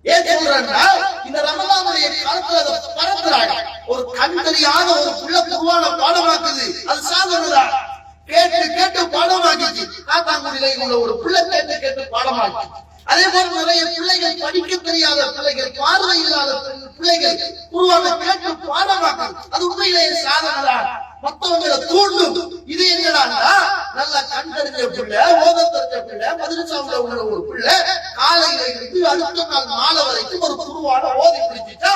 ஏன் சொல்றேன்னா, இந்த ரமலானுடைய காலத்துல அதை பரப்புறாங்க. ஒரு கண் தெரியாத ஒரு புள்ள குர்ஆன பாடமாக்குது, அது சாதனை தான். கேட்டு கேட்டு பாடமாக்கிச்சு. காத்தாங்குடியில உள்ள ஒரு பிள்ளை கேட்டு கேட்டு பாடமாக்கி. அதே போல நிறைய பிள்ளைகள், படிக்க தெரியாத பிள்ளைகள், பார்வை இல்லாத பிள்ளைகள் குர்ஆன கேட்டு பாடமாக்கு. அது உண்மையிலேயே சாதனை தான். மற்றவங்களை தூண்டும். இது என்னடா, நல்ல கண் தெரிஞ்ச பிள்ளை, ஓத தெரிஞ்ச பிள்ளை, மதரசாவுல உள்ள ஒரு பிள்ளை காலையில இருந்து அடுத்த நாள் மாலை வரைக்கும் ஒரு குர்ஆன ஓதி முடிச்சுட்டா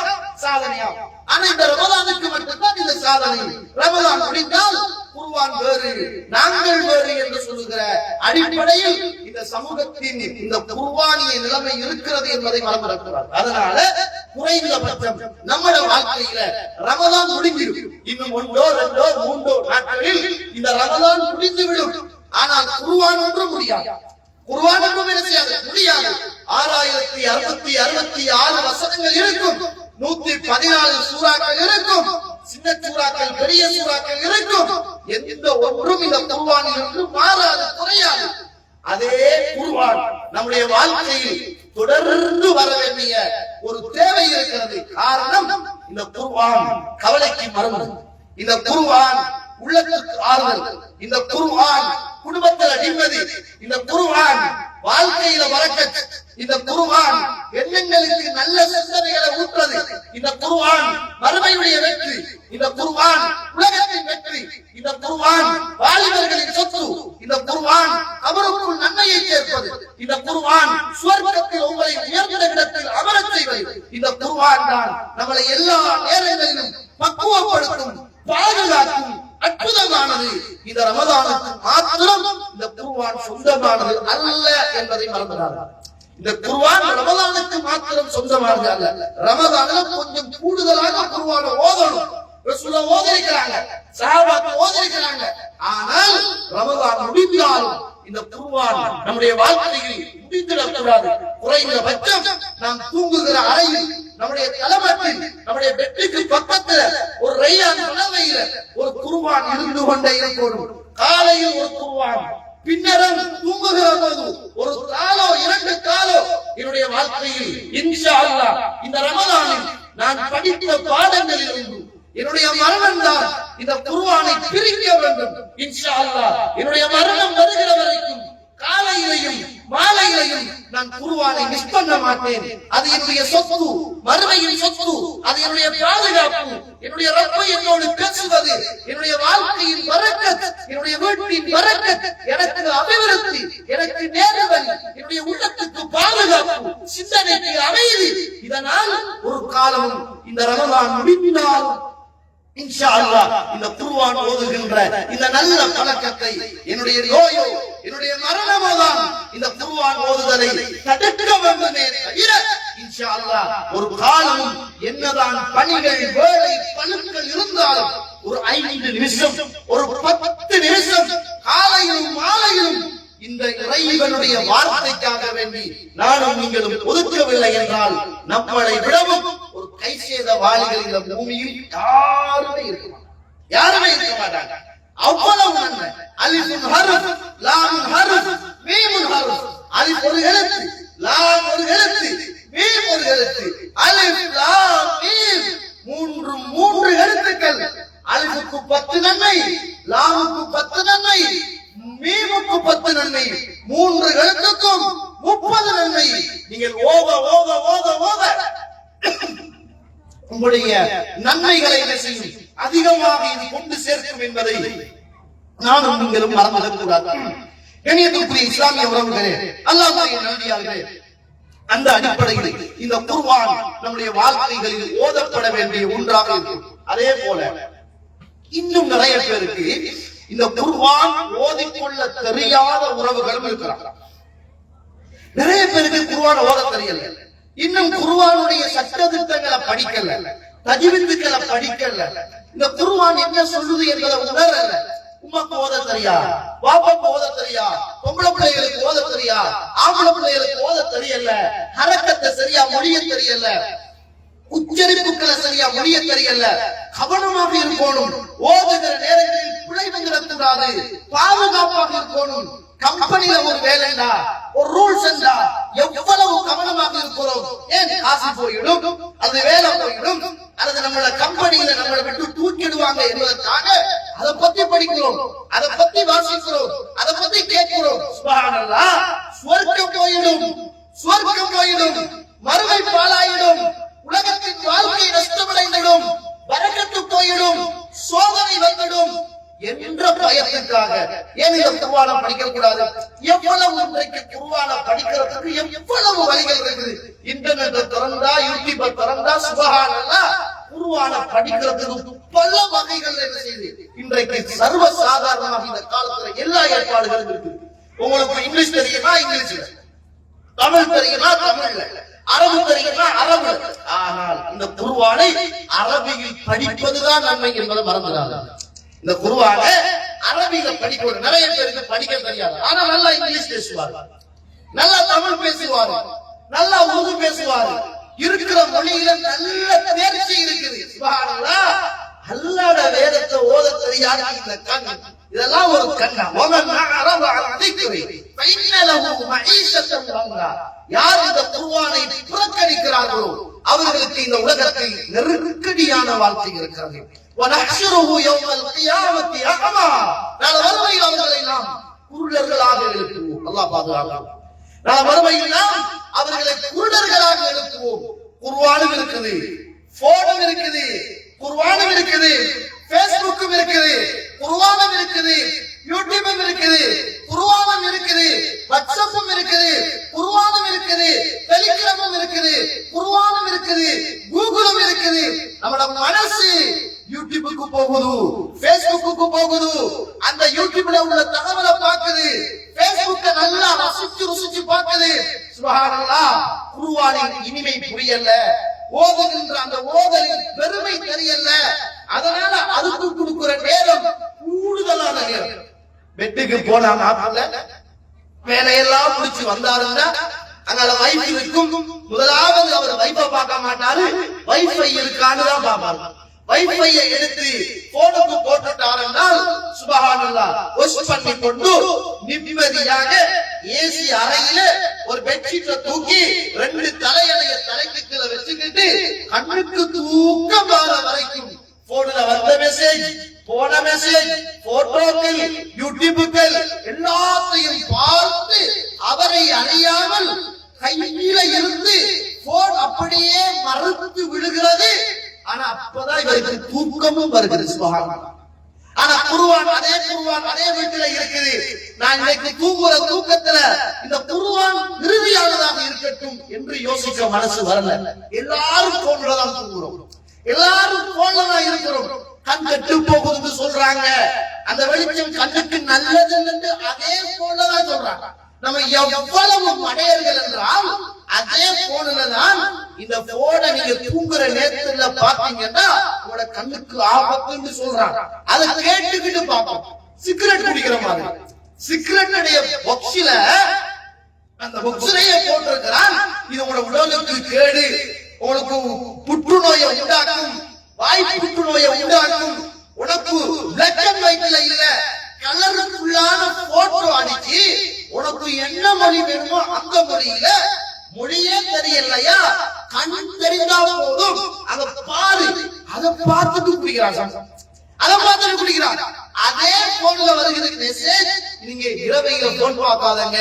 சாதனையா. ஆனா இந்த ரமலானுக்கு மட்டும்தான் இந்த சாதனை. ரமலான் முடிந்தால் குர்ஆன் வேறு, நாங்கள் வேறு என்று சொல்லுகிற அடிப்படையில் இந்த சமூகத்தின் இந்த குர்ஆனிய நிலைமை இருக்கிறது என்பதை மறந்துவிடக்கூடாது. அதனால குறைந்தபட்சம் நம்முடைய வாழ்க்கையில ரமலான் முடிஞ்சிடும். இன்னும் 1 2 3 நாட்களில் இந்த ரமலான் முடிந்துவிடும். ஆனால் குர்ஆன் ஒன்றும் முடியாது. குர்ஆன் ஒன்றும் என்ன செய்யாது, முடியாது. 6666 வசனங்கள் இருக்கும், 114 சூறாக்கள் இருக்கும், சின்ன சூறாக்கள், பெரிய சூறாக்கள் இருக்கும். எந்த ஒன்றும் இந்த குர்ஆனில் இருந்து மாறாது, குறையாது. அதே குர்ஆன் நம்முடைய வாழ்க்கையில் தொடர்ந்து வர வேண்டிய ஒரு தேவை இருக்கிறது. காரணம், இந்த குர்ஆன் கவலைக்கு மருந்து, இந்த குர்ஆன் உள்ளத்துக்கு ஆறுதல், இந்த குர்ஆன் குடும்பத்தில் நிம்மதி, இந்த குர்ஆன் வாழ்க்கையில வரக்கத், இந்த குர்ஆன் எண்ணங்களுக்கு நல்ல சிந்தனைகளை ஊற்றுறது, இந்த குர்ஆன் மறுமையுடைய வெற்றி, இந்த குர்ஆன் உலகத்தின் வெற்றி, இந்த குர்ஆன் வாலிபர்களின் சொத்து, இந்த குர்ஆன் அவருக்குள் நன்மையை சேர்ப்பது, இந்த குர்ஆன் சுவர்க்கத்தில் உங்களை உயர்ந்த இடத்தில் அமரச் செய்வது. இந்த குர்ஆன் தான் நம்மளை எல்லா நேரங்களிலும் பக்குவப்படுத்தும், பாதுகாக்கும், அற்புதமானது. இந்த ரமலானுக்கு மாத்திரம் இந்த குர்ஆன் சொந்தமானது அல்ல என்பதை மறந்துடாதீர்கள். இந்த குர்ஆன் ரமலானுக்கு மாத்திரம் சொந்தமானது அல்ல. ரமலான்ல கொஞ்சம் கூடுதலாக குர்ஆனை ஓதணும். ரசூலுல்லாஹ் ஓதிருக்கிறாங்க, சஹாபாக்கள் ஓதிருக்கிறாங்க. ஆனால் ரமலான் முடிந்தாலும் இந்த குர்ஆன் நம்முடைய வாழ்க்கையில் முடிந்துவிடக்கூடாது. குறைந்தபட்சம் நாம் தூங்குகிற அறையில், நம்முடைய தலைமட்டில், நம்முடைய பெட்டுக்கு பக்கத்துல ஒரு ரையான் உணவையில ஒரு குர்ஆன் இருந்து கொண்டே இருக்கணும். காலையில் ஒரு குர்ஆன், பின்னரும் தூங்குகிற போது ஒரு காலோ 2 காலோ என்னுடைய வாழ்க்கையில் இன்ஷா அல்லாஹ் இந்த ரமலானில் நான் படித்த பாடங்களிலிருந்து என்னுடைய மரணம் தான் இந்த குர்ஆனை பிரிக்க வேண்டும். இன்ஷா அல்லாஹ் என்னுடைய மரணம் வருகிற வரைக்கும் காலையிலையும் மாலையிலையும் நான் குர்ஆனை மிஸ் பண்ண மாட்டேன். அது என்னுடைய சொத்து, மறுமையின் சொத்து, அது என்னுடைய பாதுகாப்பு. என்னுடைய ரப்பை என்னோடு பேசுவது, என்னுடைய வாழ்க்கையின் பரக்கத், என்னுடைய வீட்டின் பரக்கத், எனக்கு அபிவிருத்தி, எனக்கு நேர்வழி, என்னுடைய உள்ளத்துக்கு பாதுகாப்பு, சிந்தனைக்கு அமைதி. இதனால் ஒரு காலம் இந்த ரமலான் முடிந்தால் இன்ஷா அல்லாஹ் இந்த குர்ஆன் ஓதுகின்ற இந்த நல்ல பழக்கத்தை, என்னுடைய நோயோ என்னுடைய மரணமோ தான் இந்த குர்ஆன் ஓதுதலை தடுக்க வேண்டுமே தவிர இன்ஷா அல்லாஹ் ஒரு காலமும் என்னதான் பணிகள், வேலை, பழுக்கள் இருந்தாலும் ஒரு 5 நிமிஷம், ஒரு 10 நிமிஷம் காலையிலும் மாலையிலும் இந்த இறைவனுடைய வார்த்தைக்காக வேண்டி நானும் நீங்களும் ஒதுக்கவில்லை என்றால் நம்மளை விடவும் ஒரு கை செய்த வாலிகள் இந்த பூமியில் யாருமே இருக்க மாட்டாங்க. அவ்வளவு நன்மை. அலிஃபுன் ஹர்ஃப், லாமுன் ஹர்ஃப், மீமுன் ஹர்ஃப். அலிஃப் ஒரு எழுத்து, லாம் ஒரு எழுத்து, மீம் ஒரு எழுத்து. அலிஃப் லாம் மீம் மூன்று எழுத்துக்கள். அலிஃபுக்கு 10 நன்மை, லாமுக்கு 10 நன்மை, மீமுக்கு 10 நன்மை. 3 எழுத்துக்கும் 30 நன்மை. நீங்கள் ஓத ஓத ஓத ஓத உங்களுடைய நன்மைகளை என்ன செய்யும், அதிகமாக இது கொண்டு சேர்க்கும் என்பதை நானும் நீங்களும் மறந்துவிடக்கூடாது. கண்ணியத்திற்குரிய இஸ்லாமிய உறவுகளே, அல்லாஹ்வுடைய நல்லடியார்களே, அந்த அடிப்படையில் இந்த குர்ஆன் நம்முடைய வாழ்க்கைகளில் ஓதப்பட வேண்டிய ஒன்றாக இருக்கும். அதே போல இன்னும் நிறைய பேருக்கு இந்த குர்ஆன் ஓதிக்கொள்ள தெரியாத உறவுகளும் இருக்கிறாங்க. நிறைய பேருக்கு குர்ஆன் ஓத தெரியல, இன்னும் குர்ஆனுடைய சட்டதிட்டங்களை படிக்கல, தஜ்வீதுகளை படிக்கல, இந்த குர்ஆன் என்ன சொல்லுது என்பதை உணரல. உம்மாக்கு ஓத தெரியா, பாப்பாக்கு ஓத தெரியா, பொம்பளை பிள்ளைகளுக்கு ஓத தெரியா, ஆம்பளை பிள்ளைகளுக்கு ஓத தெரியல, ஹரக்கத்தை சரியா மொழிய தெரியல, உச்சரிப்புக்களை சரியா மொழிய தெரியல, கவனமாக இருக்கணும். ஓதுகிற நேரங்களில் பிழை வந்துடக்கூடாது, பாதுகாப்பாக இருக்கணும். கம்பெனில ஒரு வேலைண்டா, ஒரு ரூல்ஸ் என்றா எவ்வளவு கவனமாக இருக்கிறோம். ஏன் காசு போயிடும், அது வேலை போயிடும், அல்லது நம்மள கம்பெனியில நம்மளை விட்டு தூக்கிடுவாங்க என்பதற்காக அதை பத்தி படிக்கிறோம், அதை பத்தி வாசிக்கிறோம், அதை பத்தி கேட்கிறோம். சுப்ஹானல்லாஹ், சொர்க்கம் போயிடும், சொர்க்கம் போயிடும், மறுமை பாழாயிடும், உலகத்தின் வாழ்க்கை நஷ்டமடைந்துடும், பரக்கத்து போயிடும், சோதனை வந்துடும் என்ற பயத்திற்காக ஏன் இந்த குர்ஆனை படிக்க கூடாது? எவ்வளவு இன்றைக்கு குர்ஆனை படிக்கிறதுக்கு எவ்வளவு வழிகள் இருக்குது. இன்டர்நெட்டை திறந்தா, யூடியூபை திறந்தா, சுப்ஹானல்லாஹ், குர்ஆனை படிக்கிறதுக்கு பல வகைகள் என்ன செய்யுது. இன்றைக்கு சர்வ சாதாரணமாக இந்த காலத்துல எல்லா ஏற்பாடுகளும் இருக்கு. உங்களுக்கு இங்கிலீஷ் தெரியுமா, இங்கிலீஷ்ல, தமிழ் தெரியுமா, தமிழ்ல, அரபு தெரியுமா, அரபு. ஆனால் இந்த குர்ஆனை அரபியில் படிப்பதுதான் நன்மை என்பதை மறந்துடாது. இந்த குர்ஆனை அரபியில படிக்கணும். நிறைய பேருக்கு படிக்க தெரியாது, ஆனா நல்லா இங்கிலீஷ் பேசுவாரு, நல்லா தமிழ் பேசுவாரு, நல்லா உருது பேசுவாரு, இருக்கிற மொழியில நல்ல தேர்ச்சி இருக்குது. சுப்ஹானல்லாஹ், அல்லாஹ்வோட வேதத்தை ஓத தெரியாத இந்த கண், இதெல்லாம் ஒரு கண்ணா. யார் இந்த குர்ஆனை புறக்கணிக்கிறார்களோ அவர்களுக்கு இந்த உலகத்தில் நெருக்கடியான வாழ்க்கை இருக்கிறது. நாளை மறுமையில் அவர்களை நாம் குருடர்களாக எழுப்புவோம். அல்லாஹ் பாதுகாக்கலாம். நாளை மறுமையில் நாம் அவர்களை குருடர்களாக எழுப்புவோம். குர்ஆனும் இருக்குது, போனும் இருக்குது, குர்ஆனும் இருக்குது, பேஸ்புக்கும் இருக்குது, குர்ஆனும் இருக்குது, யூடியூபும் இருக்குது, குர்ஆனும் இருக்குது, வாட்ஸ்அப்பும் இருக்குது, குர்ஆனும் இருக்குது, டெலிகிராமும் இருக்குது, குர்ஆனும் இருக்குது, கூகுளும் இருக்குது. நம்மட மனசு யூடியூபுக்கு போகுது, பேஸ்புக்கு போகுது, அந்த யூடியூப்ல உள்ள தகவலை பார்க்குது, பேஸ்புக்க நல்லா ரசிச்சு ருசிச்சு பார்க்குது. சுப்ஹானல்லாஹ், குர்ஆனின் இனிமை புரியல, ஓதுகின்ற அந்த ஓதலின் பெருமை தெரியல. அதனால அதுக்கு கொடுக்கிற நேரம் கூடுதலான நேரம். பெட்டுக்கு போனா மாப்பிள்ள வேலையெல்லாம் முடிச்சு வந்தாருன்னா அங்க வைஃபை இருக்கும். முதலாவது அவர் வைஃபை பார்க்க மாட்டாரு, வைஃபை இருக்கான்னு தான் பார்ப்பாரு. வைஃபையை எடுத்து போனுக்கு போட்டுட்டாருன்னால் சுப்ஹானல்லாஹ், வாஷ் பண்ணி கொண்டு நிம்மதியாக ஏசி அறையில ஒரு பெட்ஷீட்டை தூக்கி 2 தலையணைய தலைக்கு கீழே வச்சுக்கிட்டு கண்ணுக்கு தூக்கம் வர வரைக்கும் போன்ல வந்த மெசேஜ், போன மெசேஜ், போட்டோக்கள், யூடியூபுகள் எல்லாத்தையும் பார்த்து அவரை அறியாமல் கையில இருந்து போன் அப்படியே மறுத்து விழுகிறது. ஆனா அப்பதான் இவருக்கு தூக்கமும் வருகிறது. சுப்ஹானல்லாஹ். ஆனா குர்ஆன் அதே வீட்டுல இருக்குது. நான் இன்னைக்கு தூங்குற தூக்கத்துல இந்த குர்ஆன் இறுதியானதாக இருக்கட்டும் என்று யோசிக்க மனசு வரல. எல்லாரும் போன்ல தான் தூங்குறோம், எல்லாரும் போன்ல தான் இருக்கிறோம். கண் கெட்டு போகுதுன்னு சொல்றாங்க, அந்த வெளிச்சம் கண்ணுக்கு நல்லது என்று அதே போன்ல தான் சொல்றாங்க. நம்ம எவ்வளவு மடையர்கள் என்றால் அதே போன்ல தான் இந்த போனை நீங்க தூங்குற நேரத்துல பாத்தீங்கன்னா உங்களோட கண்ணுக்கு ஆபத்துன்னு சொல்றாங்க. அதை கேட்டுக்கிட்டு பார்ப்போம். சிகரெட் குடிக்கிற மாதிரி சிகரெட்டுடைய பாக்ஸ்ல அந்த பாக்ஸ்லயே போட்டிருக்கிறான், இது உங்களோட உடலுக்கு கேடு, உங்களுக்கு புற்றுநோயை உண்டாக்கும், வாய் புற்றுநோயை உண்டாக்கும், உனக்கு பிளாக் அண்ட் ஒயிட்ல இல்ல கலருக்குள்ளான போட்டோ அடிச்சு உனக்கு என்ன மொழி வேணுமோ அந்த மொழியில, மொழியே தெரியலையா கண் தெரிந்தா போதும் அத பாரு, அதை பார்த்துட்டு குடிக்கிறான், அதை பார்த்துட்டு குடிக்கிறான். அதே போன்ல வருகிற மெசேஜ், நீங்க இரவையில போன் பார்க்காதங்க,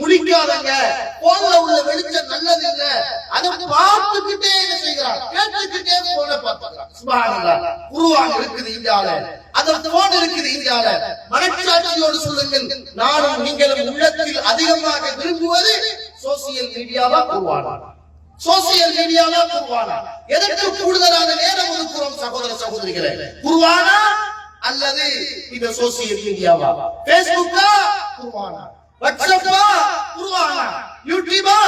முடிக்காதங்க, போன்ல உள்ள வெளிச்சம் நல்லது இல்ல, அதை பார்த்துக்கிட்டே என்ன செய்கிறான், கேட்டுக்கிட்டே போன பார்த்துக்கிறான். சுப்ஹானல்லாஹ், குர்ஆன் இருக்குது இந்தியால, அந்த போன் இருக்குது இந்தியால. மனச்சாட்சியோடு சொல்லுங்கள், நானும் நீங்களும் உள்ளத்தில் அதிகமாக விரும்புவது சோசியல் மீடியாவா குர்ஆனா? சோசியல் மீடியாவா குர்ஆனா? எதற்கு கூடுதலான நேரம் ஒதுக்குறோம் சகோதர சகோதரிகளே? குர்ஆனா அல்லது இந்த சோசியல் மீடியாவா? பேஸ்புக்கா குர்ஆனா? வாட்ஸ்அப்பா குர்ஆனா? யூடியூபா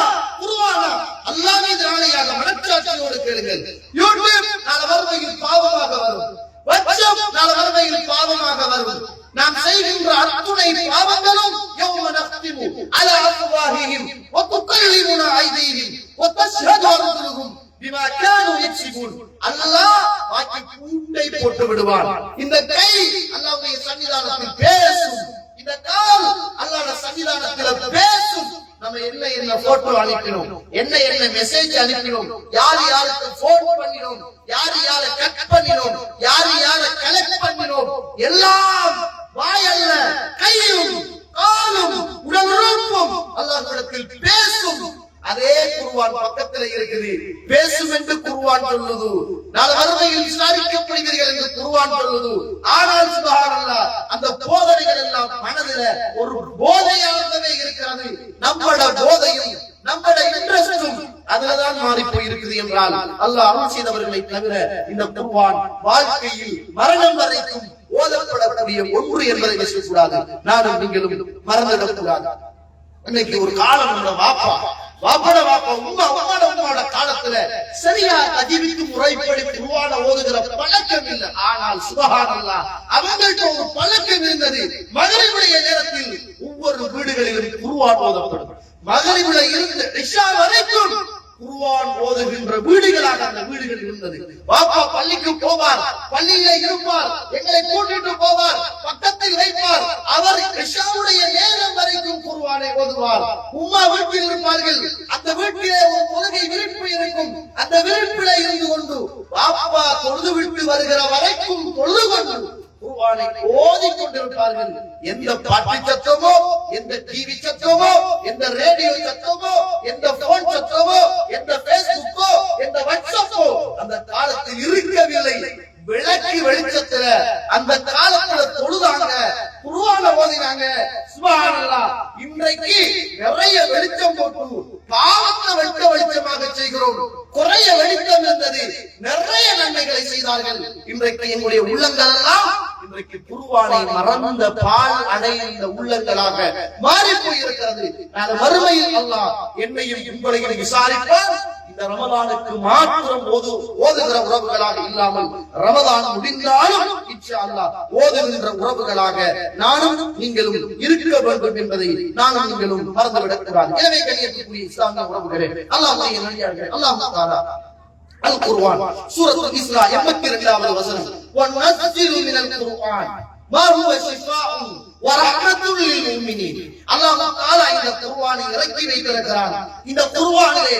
குர்ஆனா? அல்லாஹ் மீது ஆணையாக மனச்சாட்சியோடு கேளுங்கள். யூடியூப் நாளை மறுமையில் பாவமாக வரும், வாட்ஸ்அப் நாளை மறுமையில் பாவமாக வரும். நாம் செய்கின்ற அத்துணை பாவங்களும் யௌம நக்திமு அலா அஃவாஹிஹிம் வ துகல்லிமுனா ஐதீஹிம் வ தஷ்ஹது அர்ஜுலுஹும் பிமா கானூ யக்ஸிபூன். அல்லாஹ் வாக்கி பூட்டை போட்டு விடுவான். இந்த கை அல்லாஹ்வுடைய சன்னிதானத்தில் பேசும், இந்த கால் அல்லாஹ்வுடைய சன்னிதானத்தில் பேசும். நம்ம என்ன போட்டோ அனுப்பினோம், என்ன மெசேஜ் அனுப்பினோம், யாருக்கு போன் பண்ணினோம், யாரை கட் பண்ணினோம், யாரை கலெக்ட் பண்ணினோம், எல்லாம் வாய் அல்ல, கையும் காலும் உடல் உறுப்பும் அல்லாஹ்விடத்தில் பேசும். அதே குர்ஆன் பக்கத்தில் இருக்குது. பேசும் என்று குர்ஆன் சொல்லுது, நாளை மறுமையில் விசாரிக்கப்படுவீர்கள் என்று குர்ஆன் சொல்லுது. ஆனால் சுப்ஹானல்லாஹ், அந்த போதனைகள் எல்லாம் மனதில ஒரு போதையாகவே இருக்கிறது. நம்மட போதையும் நம்மட இன்ட்ரெஸ்டும் அதுலதான் மாறி போயிருக்குது என்றால் அல்லாஹ் அருள் செய்தவர்களை தவிர இந்த குர்ஆன் வாழ்க்கையில் மரணம் வரைக்கும் ஓதப்படக்கூடிய ஒன்று என்பதை பேசக்கூடாது. நானும் நீங்களும் மறந்துவிடக்கூடாது. இன்னைக்கு ஒரு காலம் உள்ள வாப்பட உம்மாட காலத்துல சரியா அஜீவித்து முறைப்படி குர்ஆன ஓதுகிற பழக்கம் இல்லை. ஆனால் சுப்ஹானல்லாஹ், அவங்கள்ட்ட ஒரு பழக்கம் இருந்தது. மக்ரிபுடைய நேரத்தில் ஒவ்வொரு வீடுகளிலும் குர்ஆன் ஓதப்படும். மக்ரிபுல இருந்து இஷா வரைக்கும் குர்ஆன் ஓதுகின்ற வீடுகளாக அந்த வீடுகள் இருந்தது. பாப்பா பள்ளிக்கு போவார், பள்ளியில இருப்பார், எங்களை கூட்டிட்டு போவார், பக்கத்தில் வைப்பார். அவர் இஷாவுடைய நேரம் வரைக்கும் குர்ஆனை ஓதுவார். உம்மா வீட்டில் இருப்பார்கள். அந்த வீட்டிலே ஒரு தொழுகை விருப்பு இருக்கும். அந்த விருப்பில இருந்து கொண்டு பாப்பா தொழுது விட்டு வருகிற வரைக்கும் தொழுது கொண்டு குர்ஆனை ஓதிக் கொண்டிருப்பார்கள். எந்த பாட்டு சத்தமோ, எந்த டிவி சத்தமோ, எந்த ரேடியோ சத்தமோ, எந்த போன் சத்தமோ, எந்த பேஸ்புக்கோ, எந்த வாட்ஸ்அப்போ அந்த காலத்தில் இருக்கவில்லை. விளக்கு வெளிச்சத்துல அந்த காலத்துல தொழுதாங்க, குர்ஆன ஓதினாங்க. சுப்ஹானல்லாஹ், இன்றைக்கு நிறைய வெளிச்சம் போட்டு பாவத்தை வெளிச்சமாக செய்கிறோம். குறைய வெளிச்சம் இருந்தது, நிறைய நன்மைகளை செய்தார்கள். இன்றைக்கு எங்களுடைய உள்ளங்கள் எல்லாம் இன்றைக்கு குர்ஆனை மறந்த பால் அடைந்த உள்ளங்களாக மாறி போயிருக்கிறது. மறுமையில் அல்லாஹ் என்னையும் உங்களையும் விசாரிப்பார். இந்த ரமலானுக்கு மாத்திரம் ஓதுகிற உறவுகளாக இல்லாமல் ரமலான் முடிந்தாலும் இன்ஷா அல்லாஹ் ஓதுகின்ற உறவுகளாக நானும் நீங்களும் இருக்க வேண்டும் என்பதை நானும் நீங்களும் மறந்துவிடக் கூடாது. எனவே கண்ணியத்துக்குரிய இஸ்லாமிய உறவுகளே, அல்லாஹ்வுடைய நல்லடியார்களே, அல்லாஹ் தஆலா அல் குர்ஆன் சூரத்துல் இஸ்ரா 82வது வசனம், வநஸ்ஜிலு மினல் குர்ஆன் மா ஹுவ ஷிஃபாஉன் வ ரஹ்மத்துல் லில் முஃமினீன். அல்லாஹ் தஆலா இந்த குர்ஆனை இறக்கி வைத்திருக்கிறார். இந்த குர்ஆனிலே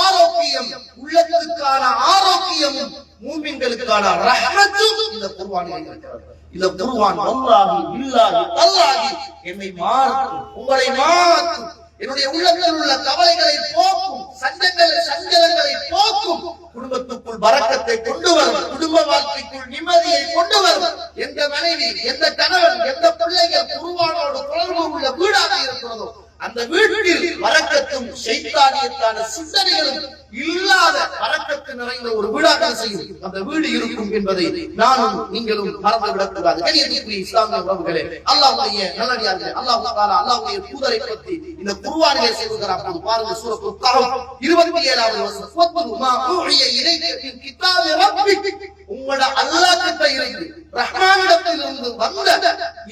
ஆரோக்கியம், உள்ளத்துக்கான ஆரோக்கியமும் மூமின்களுக்கான ரஹ்மத்தும் இந்த குர்ஆனிலே இருக்கிறது. இந்த குர்ஆன் வல்லாஹி பில்லாஹி தல்லாஹி என்னை மாற்றும், உங்களை மாற்றும், என்னுடைய உள்ளத்தில் உள்ள கவலைகளை போக்கும், சஞ்சலங்களை போக்கும், குடும்பத்துக்குள் பரக்கத்தை கொண்டு வரும், குடும்ப வாழ்க்கைக்குள் நிம்மதியை கொண்டு வரும். எந்த மனைவி, எந்த கணவன், எந்த பிள்ளைகள் குர்ஆனோடு தொடர்பு உள்ள வீடாக இருக்கிறதோ அந்த வீட்டில் பரக்கத்தும் ஷைத்தானியத்தான சிந்தனைகளும் இல்லாத பரக்கத்து நிறைந்த ஒரு வீடாக செய்யும் அந்த வீடு இருக்கும் என்பதை நானும் நீங்களும் மறந்துவிடக் கூடாது. கண்ணியத்துக்குரிய இஸ்லாமிய உறவுகளே, அல்லாஹ்வுடைய நல்லடியார்களே, அல்லாஹ் தஆலா அல்லாஹ்வுடைய தூதரை பற்றி இந்த குர்ஆனிலே சொல்கிறார். பாருங்க, சூரத்துல் கஹஃப் 27வது வசனம், வத்லு மா ஊஹிய இலைக மின் கிதாபி ரப்பிக். உங்களோட அல்லாஹ் கிட்ட இருந்து, ரஹ்மானிடத்திலிருந்து வந்த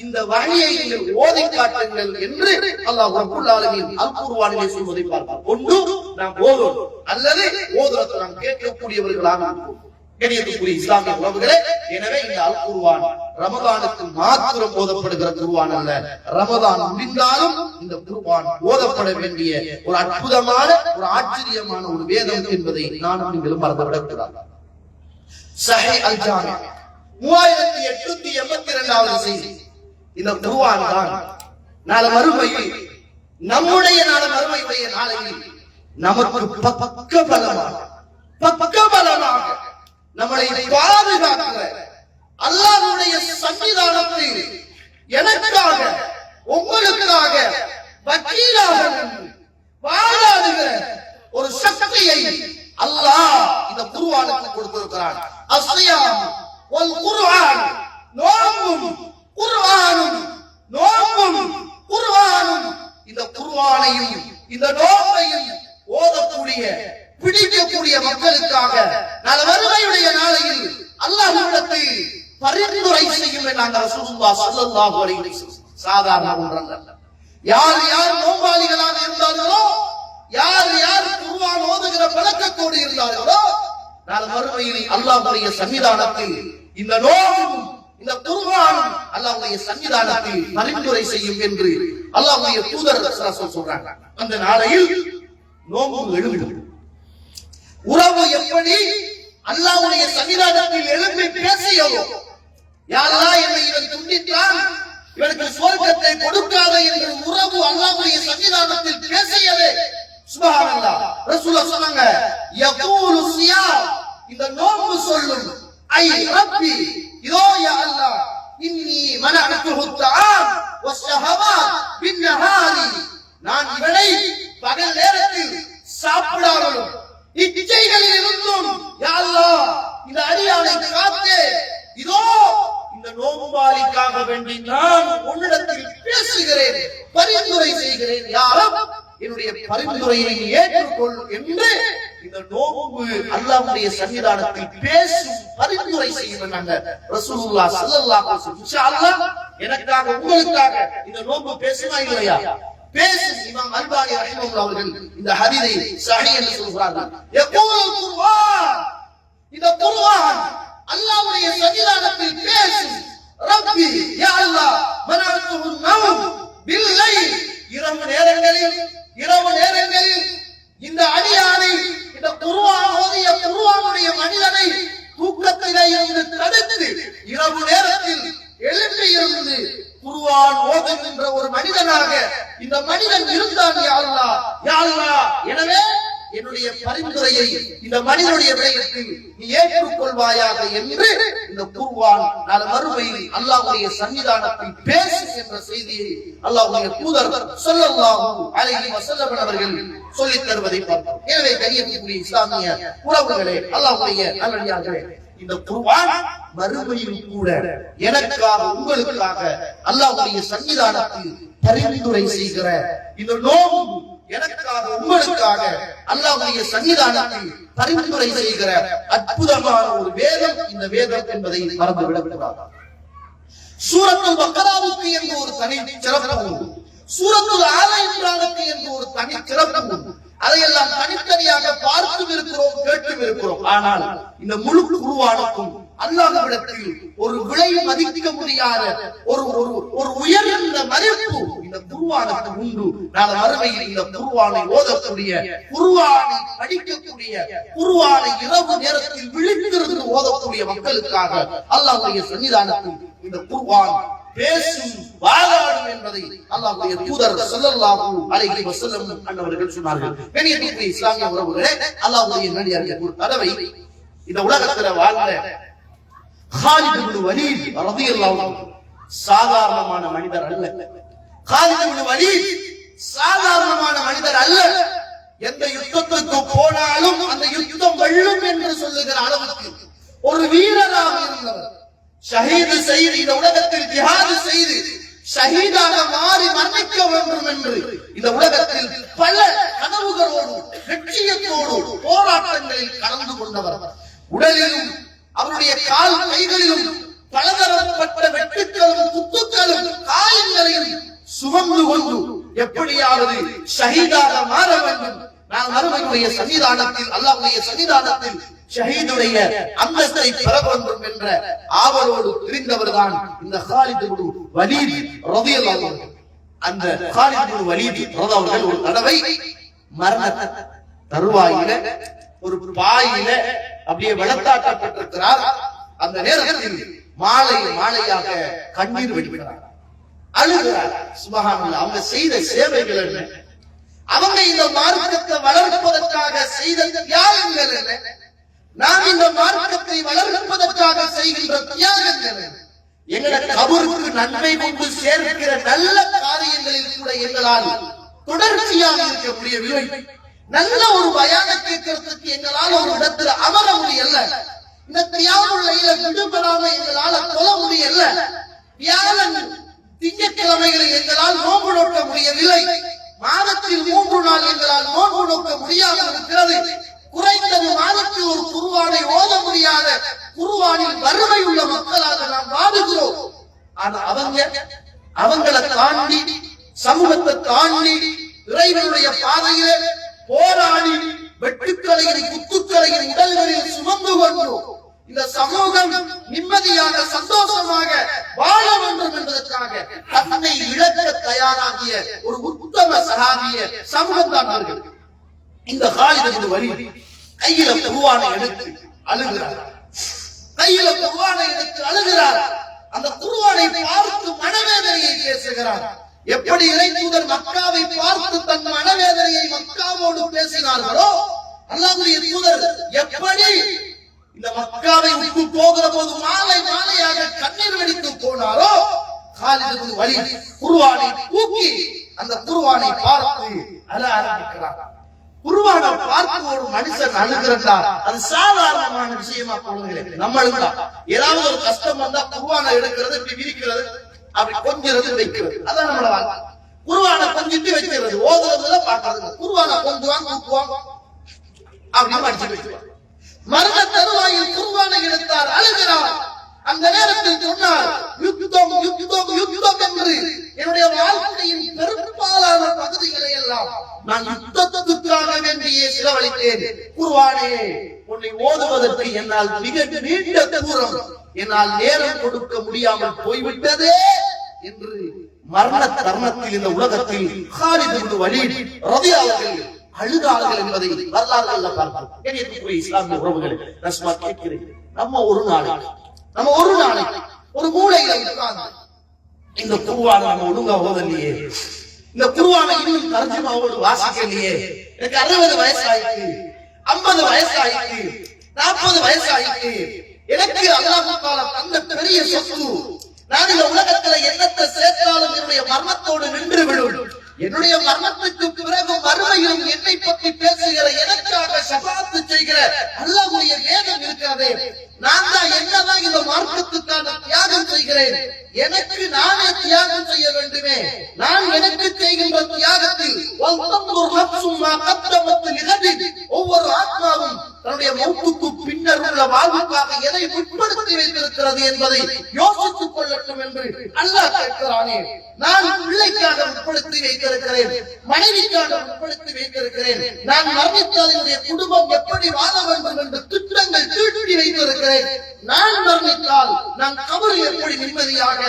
இந்த வஹியை நீங்கள் ஓதி காட்டுங்கள் என்று அல்லாஹ் ரப்பல் ஆலமீன் அல் குர்ஆனிலே சொல்வதை பார்க்கிறோம். ஒன்று நாம் ஓதுவோம், அல்லது ஓதுறதை நாம் கேட்கக்கூடியவர்களாக இருப்போம். கண்ணியத்துக்குரிய இஸ்லாமிய உறவுகளே, எனவே இந்த அல் குர்ஆன் ரமதானுக்கு மாத்திரம் ஓதப்படுகிற குர்ஆன் அல்ல. ரமதான் முடிந்தாலும் இந்த குர்ஆன் ஓதப்பட வேண்டிய ஒரு அற்புதமான, ஒரு ஆச்சரியமான ஒரு வேதம் என்பதை நானும் நீங்களும் மறந்துவிடக் கூடாது. சஹீஹ் அல் ஜாமி 3882வது செய்தி. இந்த குர்ஆன் தான் நாளை மறுமையில், நம்முடைய நாளை மறுமையுடைய நாளையில் நமக்கு பக்கபலமாக நம்மளை பாதுகாக்கிற, அல்லாஹ்வுடைய சன்னிதானத்தில் எனக்காக உங்களுக்காக வக்கீலாக வாழாடுகிற ஒரு சக்தியை அல்லாஹ் இந்த குர்ஆனுக்கு கொடுத்திருக்கிறான். அஸ்ஸியாம் வல் குர்ஆன், நோன்பும் குர்ஆனும், நோன்பும் குர்ஆனும், இந்த குர்ஆனையும் இந்த நோன்பையும் ஓதக்கூடிய, பிடிக்கக்கூடிய மக்களுக்காக நாளை மறுமையுடைய நாளையில் அல்லாஹ்விடத்தில் பரிந்துரை செய்யும் என்கிறாங்க ரசூலுல்லாஹ் ஸல்லல்லாஹு அலைஹி வஸல்லம். சாதாரண ஒன்றல்ல. யார் யார் நோன்பாளிகளாக இருந்தார்களோ, யார் யார் குர்ஆன் குர்ஆன் ஓதுகிற பழக்கத்தோடு இருந்தார்களோ நாளை மறுமையில் அல்லாஹ்வுடைய சன்னிதானத்தில் இந்த நோன்பும் இந்த குர்ஆனும் அல்லாஹ்வுடைய சன்னிதானத்தில் பரிந்துரை செய்யும் என்று அல்லாஹ்வுடைய தூதர் ஸல்லல்லாஹு சொல்றாங்க. அந்த நாளையில் நோன்பு எழும்பும். உறவு எப்படி அல்லாஹ்வுடைய சன்னிதானத்தில் எழும்பி பேசியதோ, யா அல்லாஹ் என்னை இவன் துண்டித்தான், இவனுக்கு சொர்க்கத்தை கொடுக்காத என்று உறவு அல்லாஹ்வுடைய சன்னிதானத்தில் பேசியதே சுப்ஹானல்லாஹ். ரசூலுல்லாஹ் சொன்னாங்க, யகூலு ஸியாம், இந்த நோன்பு சொல்லும், ஐ ரப்பி, இதோ யா அல்லாஹ், இன்னி மனஅத்துஹு தஆம் வஸ்ஸஹவாத் பின்னஹாரி, நான் இவனை பகல் நேரத்தில் சாப்பிடாமலும் இச்சைகளில் இருந்தும் யா அல்லாஹ் இந்த அடியானை காத்தே, இதோ இந்த நோன்பாளிக்காக வேண்டி நான் உன்னிடத்தில் பேசுகிறேன், பரிந்துரை செய்கிறேன், யா ரப் என்னுடைய பரிந்துரையை ஏற்றுக்கொள் என்று இந்த நோன்பு அல்லாஹ்வுடைய சன்னிதானத்தில் பேசும், பரிந்துரை செய்யும். ரசூலுல்லாஹ் ஸல்லல்லாஹு அலைஹி வஸல்லம் இன்ஷா அல்லாஹ் எனக்காக உங்களுக்காக இந்த நோன்பு பேசுமா இல்லையா? பேசும். இமாம் அல்பானி ரஹிமஹுல்லாஹ் அவர்கள் இந்த ஹதீஸை ஸஹீஹ் என்று சொல்கிறார்கள். யகூல் குர்ஆன், இந்த குர்ஆன் அல்லாஹ்வுடைய சன்னிதானத்தில் பேசும். ரப்பி யா அல்லாஹ் மனஅத்துஹு நௌம் பில்லைல், இரவு நேரங்களில் இந்த அடியானை, இந்த குர்ஆன் ஓதிய குர்ஆனுடைய மனிதனை தூக்கத்திலே இருந்து தடுத்து இரவு நேரத்தில் எழுப்பி இருந்து குர்ஆன் ஓதுகின்ற ஒரு மனிதனாக இந்த மனிதன் இருந்தான். யா அல்லாஹ், யா அல்லாஹ், எனவே என்னுடைய பரிந்துரையை இந்த மனிதனுடைய விடயத்தில் நீ ஏற்றுக்கொள்வாயாக என்று இந்த குர்ஆன் நாளை மறுமையில் அல்லாஹ்வுடைய சன்னிதானத்தில் பேசும் என்ற செய்தியை அல்லாஹ்வுடைய தூதர் ஸல்லல்லாஹு அலைஹி வஸல்லம் அவர்கள் சொல்லித் தருவதை பார்க்கிறோம். எனவே கண்ணியத்திற்குரிய இஸ்லாமிய உறவுகளே, அல்லாஹ்வுடைய நல்லடியார்களே, இந்த குர்ஆன் மறுமையில் கூட எனக்காக உங்களுக்காக அல்லாஹ்வுடைய சன்னிதானத்தில் பரிந்துரை செய்கிற இந்த நோன்பு எனக்காக உங்களுக்காக அல்லாஹ்வுடைய சன்னிதானத்தில் பரிந்துரை செய்கிற அற்புதமான ஒரு வேதம் இந்த வேதம் என்பதை மறந்துவிடக் கூடாது. சூரத்துல் பக்ராவுக்கு என்று ஒரு தனி சிறப்பு உண்டு, சூரத்துல் ஆல இம்ரானுக்கு என்று ஒரு தனி சிறப்பு உண்டு. அதையெல்லாம் தனித்தனியாக பார்த்தும் இருக்கிறோம், கேட்டும் இருக்கிறோம். ஆனால் இந்த முழு குர்ஆனுக்கும் அல்லாஹ்விடத்தில் ஒரு விலை மதிக்க முடியாத ஒரு உயர்ந்த மதிப்பு இந்த குர்ஆனுக்கு உண்டு. நாளை மறுமையில் இந்த குர்ஆனை ஓதக்கூடிய, குர்ஆனை படிக்கக்கூடிய, குர்ஆனை இரவு நேரத்தில் விழித்திருந்து ஓதக்கூடிய மக்களுக்காக அல்லாஹ்வுடைய சன்னிதானத்தில் இந்த குர்ஆன் பேசும், வாதாடும் என்பதை அல்லாஹ்வுடைய தூதர் ஸல்லல்லாஹு அலைஹி வஸல்லம் அன்னவர்கள் சொன்னார்கள். கண்ணியத்திற்குரிய இஸ்லாமிய உறவுகளே, அல்லாஹ்வுடைய நல்லடியார்களே, ஒரு தடவை இந்த உலகத்துல வாழ்ந்த காலித் இப்னு வலீத் ரலியல்லாஹு அன்ஹு சாதாரணமான மனிதர் அல்ல. காலித் இப்னு வலீத் சாதாரணமான மனிதர் அல்ல. எந்த யுத்தத்துக்கு போனாலும் அந்த யுத்தம் வெல்லும் என்று சொல்லுகிற அளவுக்கு ஒரு வீரராக இருந்தவர். ஷஹீது செய்து இந்த உலகத்தில் ஜிஹாது செய்து ஷஹீதாக மாறி மரணிக்க வேண்டும் என்று இந்த உலகத்தில் பல கனவுகளோடு லட்சியத்தோடு போராட்டங்களில் கலந்து கொண்டவர். உடலிலும் அவருடைய கால் கைகளிலும் பலதரப்பட்ட வெட்டுக்களும் குத்துக்களும் காயங்களையும் சுமந்து கொண்டு எப்படியாவது ஷஹீதாக மாற வேண்டும், நான் மறுமையுடைய சன்னிதானத்தில் அல்லாஹ்வுடைய சன்னிதானத்தில் ஷஹீதுடைய அந்தஸ்தை பெற வேண்டும் என்ற ஆவலோடு திரிந்தவர்தான் இந்த காலித் இப்னு வலீத் ரலியல்லாஹு அன்ஹு. அந்த காலித் இப்னு வலீத் ரலியல்லாஹு அன்ஹு ஒரு தடவை மரண தருவாயில ஒரு பாயில அப்படியே வெளத்தாட்டப்பட்டிருக்கிறார். அந்த நேரத்தில் மாலையாக கண்ணீர் வடிக்கிறார், அழுகிறார். சுப்ஹானல்லாஹ். அவங்க செய்த சேவைகள் என்ன, அவங்க இந்த மார்க்கத்தை வளர்ப்பதற்காக செய்த தியாகங்கள் என்ன, நாம் இந்த மார்க்கத்தை வளர்ப்பதற்காக செய்கின்ற தியாகங்கள் என்ன, எங்கள கபருக்கு நன்மை கொண்டு சேர்க்கிற நல்ல காரியங்களில் கூட எங்களால் தொடர்ச்சியாக இருக்க முடியவில்லை. நல்ல ஒரு பயான கேட்கறதுக்கு எங்களால் ஒரு இடத்துல அமர முடியல. இந்த தியாகமுள்ள விடுபடாம எங்களால கொல முடியல. வியாழன் திங்கட்கிழமைகளை எங்களால் நோன்பு நோக்க முடியவில்லை. மாதத்தில் 3 நாள் எங்களால் நோன்பு நோக்க முடியாமல் இருக்கிறது. குறைந்தது மாதத்தில் ஒரு குர்ஆனை ஓத முடியாத குர்ஆனில் வறுமை உள்ள மக்களாக நாம் வாடுகிறோம். ஆனா அவங்களை தாண்டி, சமூகத்தை தாண்டி, இறைவனுடைய பாதையிலே போராடி வெட்டுக்களையின் குத்துக்களையின் உடல்களில் சுமந்து கொண்டு இந்த சமூகம் நிம்மதியாக சந்தோஷமாக வாழ வேண்டும் என்பதற்காக தன்னை இழக்க தயாராகிய ஒரு உத்தம சஹாபிய சமூகம் தான் அவர்கள். இந்த காலித் இப்னு வலீத் கையில குர்ஆனை எடுத்து அழுகிறார். கையில குர்ஆனை எடுத்து அழுகிறார். அந்த குர்ஆனை பார்த்து மனவேதனையை பேசுகிறார். எப்படி இறை தூதர் மக்காவை பார்த்து தன் மனவேதனையை மக்காவோடு பேசினார்களோ, அல்லாஹ்வுடைய தூதர் எப்படி இந்த மக்காவை விட்டு போகிற போது மாலை மாலையாக கண்ணீர் வெடித்து போனாரோ, காலித் இப்னு வலீத் குர்ஆனை தூக்கி அந்த குர்ஆனை பார்த்து அழ ஆரம்பிக்கிறார். குர்ஆனை பார்த்து ஒரு மனுஷன் அழுகிறார், அது சாதாரணமான விஷயமா போடுகிறேன். நம்மளுக்கு ஏதாவது ஒரு கஷ்டம் வந்தா குர்ஆனை எடுக்கிறது, இப்படி விரிக்கிறது, அப்படி கொஞ்சிறது, வைக்கிறது, அதான் நம்மள வாழ்க்கை. குர்ஆனை கொஞ்சிட்டு வைக்கிறது, ஓதுறதுல பாக்குறது. குர்ஆனை கொஞ்சுவாங்க, தூக்குவாங்க, அப்படி அடிச்சு வைக்கிறார். மரண தருவாயில் குர்ஆனை எடுத்தார், அழுகிறார். அந்த நேரத்தில் சொன்னார், யுத்தம் யுத்தம் யுத்தம் என்று என்னுடைய வாழ்க்கையின் பெரும்பாலான பகுதிகளை எல்லாம் நான் யுத்தத்துக்காக வேண்டியே செலவழித்தேன். குர்ஆனே, உன்னை ஓதுவதற்கு என்னால் மிக நீண்ட தூரம் என்னால் நேரம் கொடுக்க முடியாமல் போய்விட்டதே என்று மரண தருணத்தில் இந்த உலகத்தில் காலித் இப்னு வலீத் ரலியல்லாஹு அன்ஹு அழுதார்கள் என்பதை வரலாறுல பார்க்கிறோம். கண்ணியத்திற்குரிய இஸ்லாமிய உறவுகளே, ரஸ்மா கேட்கிறேன், நம்ம ஒரு நாளைக்கு ஒரு மூலையில உட்கார்ந்து இந்த குர்ஆனை நம்ம ஒழுங்கா ஓதலையே, இந்த குர்ஆனை இன்னும் தர்ஜுமாவோடு வாசிக்கலையே, எனக்கு 60 வயசாயிட்டு, 50 வயசாயிட்டு, 40 வயசாயிட்டு, எனக்கு அல்லாஹ் தஆலா தந்த பெரிய சொத்து, நான் இந்த உலகத்துல என்னத்தை சேர்த்தாலும் என்னுடைய மரணத்தோடு நின்று விடும். என்னுடைய மரணத்துக்கு பிறகு மறுமையிலும் என்னை பற்றி பேசுகிற, எனக்காக ஷஃபாஅத் செய்கிற அல்லாஹ்வுடைய வேதம் இருக்கிறதே, நான் தான் என்னதான் இந்த மார்க்கத்துக்கான தியாகம் செய்கிறேன், எனக்கு நானே தியாகம் செய்ய வேண்டுமே. நான் எனக்கு செய்கின்ற தியாகத்தில் ஒவ்வொரு ஆத்மாவும் தன்னுடைய மௌத்துக்கு பின்னர் உள்ள வாழ்வுக்காக எதை உட்படுத்தி வைத்திருக்கிறது என்பதை யோசித்துக் கொள்ளட்டும் என்று அல்லாஹ் கேட்கிறானே. நான் பிள்ளைக்காக உட்படுத்தி வைத்திருக்கிறேன், மனைவிக்காக உட்படுத்தி வைத்திருக்கிறேன், நான் மரணித்தால் என்னுடைய குடும்பம் எப்படி வாழ வேண்டும் என்று திட்டங்கள் தீட்டி வைத்திருக்கிறேன். நான் மரணித்தால் நான் கபரில் எப்படி நிம்மதியாக,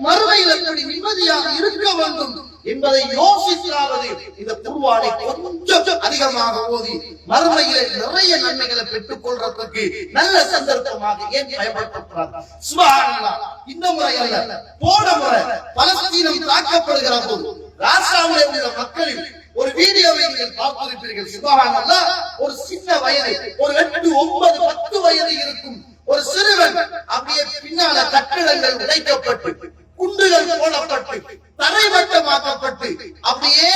மறுமையில் எப்படி நிம்மதியாக இருக்க வேண்டும் என்பதை யோசித்தாவது இந்த குர்ஆனை கொஞ்சம் அதிகமாக ஓதி மறுமையிலே நிறைய நன்மைகளை பெற்றுக் கொள்றதுக்கு நல்ல சந்தர்ப்பமாக ஏன் பயன்படுத்தப்படுறாங்க. சுப்ஹானல்லாஹ். இந்த முறை அல்ல, போன முறை பலஸ்தீனம் தாக்கப்படுகிற போது ராசாவிலே உள்ள மக்களில் ஒரு வீடியோவை நீங்கள் பார்த்திருப்பீர்கள். சுப்ஹானல்லாஹ். ஒரு சின்ன வயது, ஒரு 8, 9, 10 வயது இருக்கும் ஒரு சிறுவன் அப்படியே பின்னால கட்டிடங்கள் உடைக்கப்பட்டு, குண்டுகள் போடப்பட்டு, தரைமட்டமாக்கப்பட்டு, அப்படியே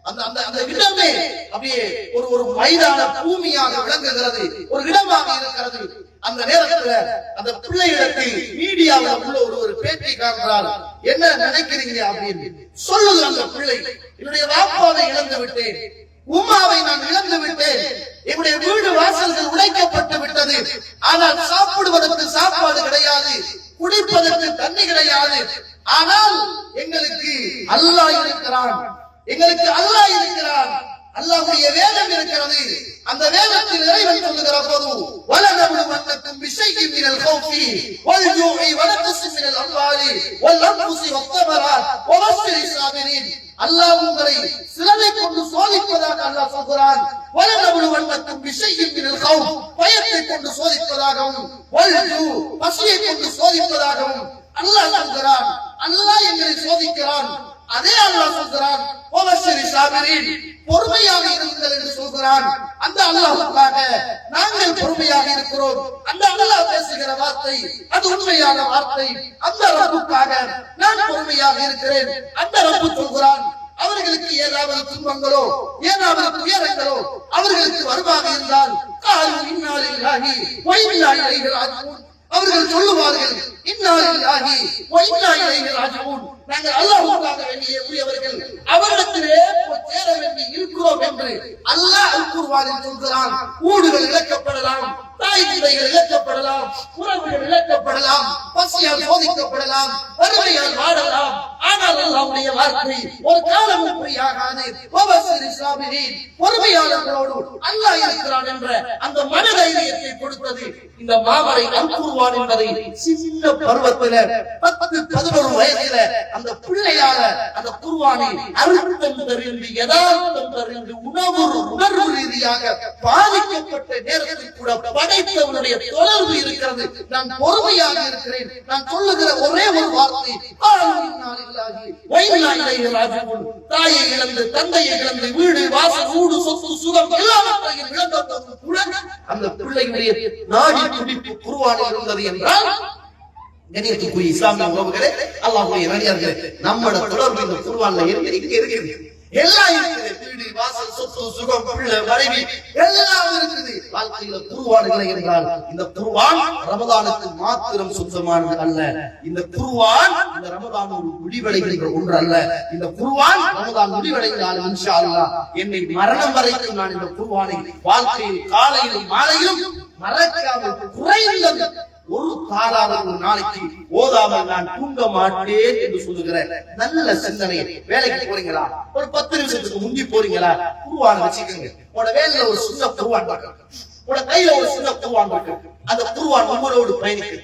அந்த இடமே அப்படியே ஒரு மைதான பூமியாக விளங்குகிறது, ஒரு இடமாக இருக்கிறது. அந்த நேரத்துல அந்த பிள்ளையிடத்தில் மீடியாவில் உள்ள ஒரு பேட்டி காண்கிறார். என்ன நினைக்கிறீங்க அப்படின்னு சொல்லுது அந்த பிள்ளை. என்னுடைய வாப்பாவை இழந்து விட்டேன், உம்மாவை நான் இழந்து விட்டேன், என்னுடைய வீடு வாசல்கள் உடைக்கப்பட்டு விட்டது, ஆனால் சாப்பிடுவதற்கு சாப்பாடு கிடையாது, குடிப்பதற்கு தண்ணி கிடையாது. ஆனால் எங்களுக்கு அல்லாஹ் இருக்கிறான், எங்களுக்கு அல்லாஹ் இருக்கிறான், அல்லாஹ்வுடைய வேதம் இருக்கிறது. அந்த வேதத்தில் இறைவன் சொல்லுகிற போது வலனபுலுவன்னக்கும் பிஷைஇன் மினல் கௌஃபி வல் ஜூஇ வனக்ஸின் மினல் அம்வாலி வல் அன்ஃபுஸி வத்தமராத் வபஷ்ஷிரிஸ் சாபிரீன். அல்லாஹ் உங்களை சிலரை கொண்டு சோதிப்பதாக அல்லாஹ் சொல்கிறான். வலனபுலுவன்னக்கும் பிஷைஇன் மினல் கௌஃப், பயத்தை கொண்டு சோதிப்பதாகவும், வல் ஜூ, பசியை கொண்டு சோதிப்பதாகவும் அல்லாஹ் சொல்கிறான். அல்லாஹ் எங்களை சோதிக்கிறான். அதே அல்லாஹ் சொல்கிறான் வபஷ்ஷிரிஸ் சாபிரீன், பொறுமையாக இருங்கள் என்று சொல்கிறான். அந்த அல்லாஹ்வுக்காக நாங்கள் பொறுமையாக இருக்கிறோம். அந்த அல்லாஹ் பேசுகிற வார்த்தை அது உண்மையான வார்த்தை. அந்த ரப்புக்காக நான் பொறுமையாக இருக்கிறேன். அந்த ரப்பு சொல்கிறான், அவர்களுக்கு ஏதாவது துன்பங்களோ ஏதாவது துயரங்களோ அவர்களுக்கு வருவாக இருந்தால் காலு இன்னா லில்லாஹி வ இன்னா இலைஹி ராஜிஊன், அவர்கள் சொல்லுவார்கள் இன்னா லில்லாஹி வ இன்னா இலைஹி ராஜிஊன், நாங்கள் அல்லாஹ்வுக்காக வேண்டிய உரியவர்கள், அவரிடத்திலே போய் சேர வேண்டி இருக்கிறோம் இருக்கிறோம் என்று அல்லாஹ் அல் குர்ஆனில் சொல்கிறான். ஊடுகள் இழக்கப்படலாம், தாய் தந்தைகள் இழக்கப்படலாம், உறவுகள் இழக்கப்படலாம், பசியால் சோதிக்கப்படலாம், வறுமையால் வாடலாம். ஆனால் அல்லாஹ்வுடைய வார்த்தை ஒரு காலமும் பொய்யாகாது. பொறுமையாளர்களோடு அல்லாஹ் இருக்கிறான் என்ற அந்த மனதைரியத்தை கொடுத்தது இந்த மாமரை அல் குர்ஆன் என்பதை சின்ன பருவத்தில 10-11 வயதில அந்த பிள்ளையால அந்த குர்ஆனை அர்த்தம் தெரிந்து யதார்த்தம் தெரிந்து உணர்வு ரீதியாக பாதிக்கப்பட்ட நேரத்தில் கூட படைத்தவனுடைய தொடர்பு இருக்கிறது. நான் பொறுமையாக இருக்கிறேன். நான் சொல்லுகிற ஒரே ஒரு வார்த்தை, தாயை இழந்து தந்தையை இழந்து வீடு வாசல் ஊடு சொத்து சுகம் எல்லாவற்றையும் இழந்தவர்கள் கூட அந்த பிள்ளையுடைய நாடி துடிப்பு குர்ஆனில் இருந்தது என்றால் கண்ணியத்துக்குரிய இஸ்லாமிய உறவுகளே, அல்லாஹ்வுடைய நல்லடியார்களே, நம்மட தொடர்பு இந்த குர்ஆன்ல இருக்குது. எல்லாம் இருக்குது. வீடு வாசல் சொத்து சுகம் பிள்ளை மனைவி எல்லாம் இருக்குது. வாழ்க்கையில குர்ஆன் இல்லை என்றால் இந்த குர்ஆன் ரமதானுக்கு மாத்திரம் சொந்தமானது அல்ல. இந்த குர்ஆன் இந்த ரமதான் ஒரு முடிவடைகின்ற ஒன்று அல்ல. இந்த குர்ஆன் ரமதான் முடிவடைந்தாலும் இன்ஷா அல்லாஹ் என்னை மரணம் வரைக்கும் நான் இந்த குர்ஆனை வாழ்க்கையில் காலையிலும் மாலையிலும் மறக்காமல் குறைந்தது ஒரு காலாவது ஒரு நாளைக்கு ஓதாமல் நான் தூங்க மாட்டேன் என்று சொல்லுகிற நல்ல சிந்தனை. வேலைக்கு போறீங்களா, ஒரு 10 நிமிஷத்துக்கு முந்தி போறீங்களா, குர்ஆனை வச்சுக்கோங்க. உங்களோட வேலையில ஒரு சின்ன குர்ஆன் இருக்கு, உங்களோட கையில ஒரு சின்ன குர்ஆன் இருக்கு. அந்த குர்ஆன் உங்களோடு பயணிக்கு.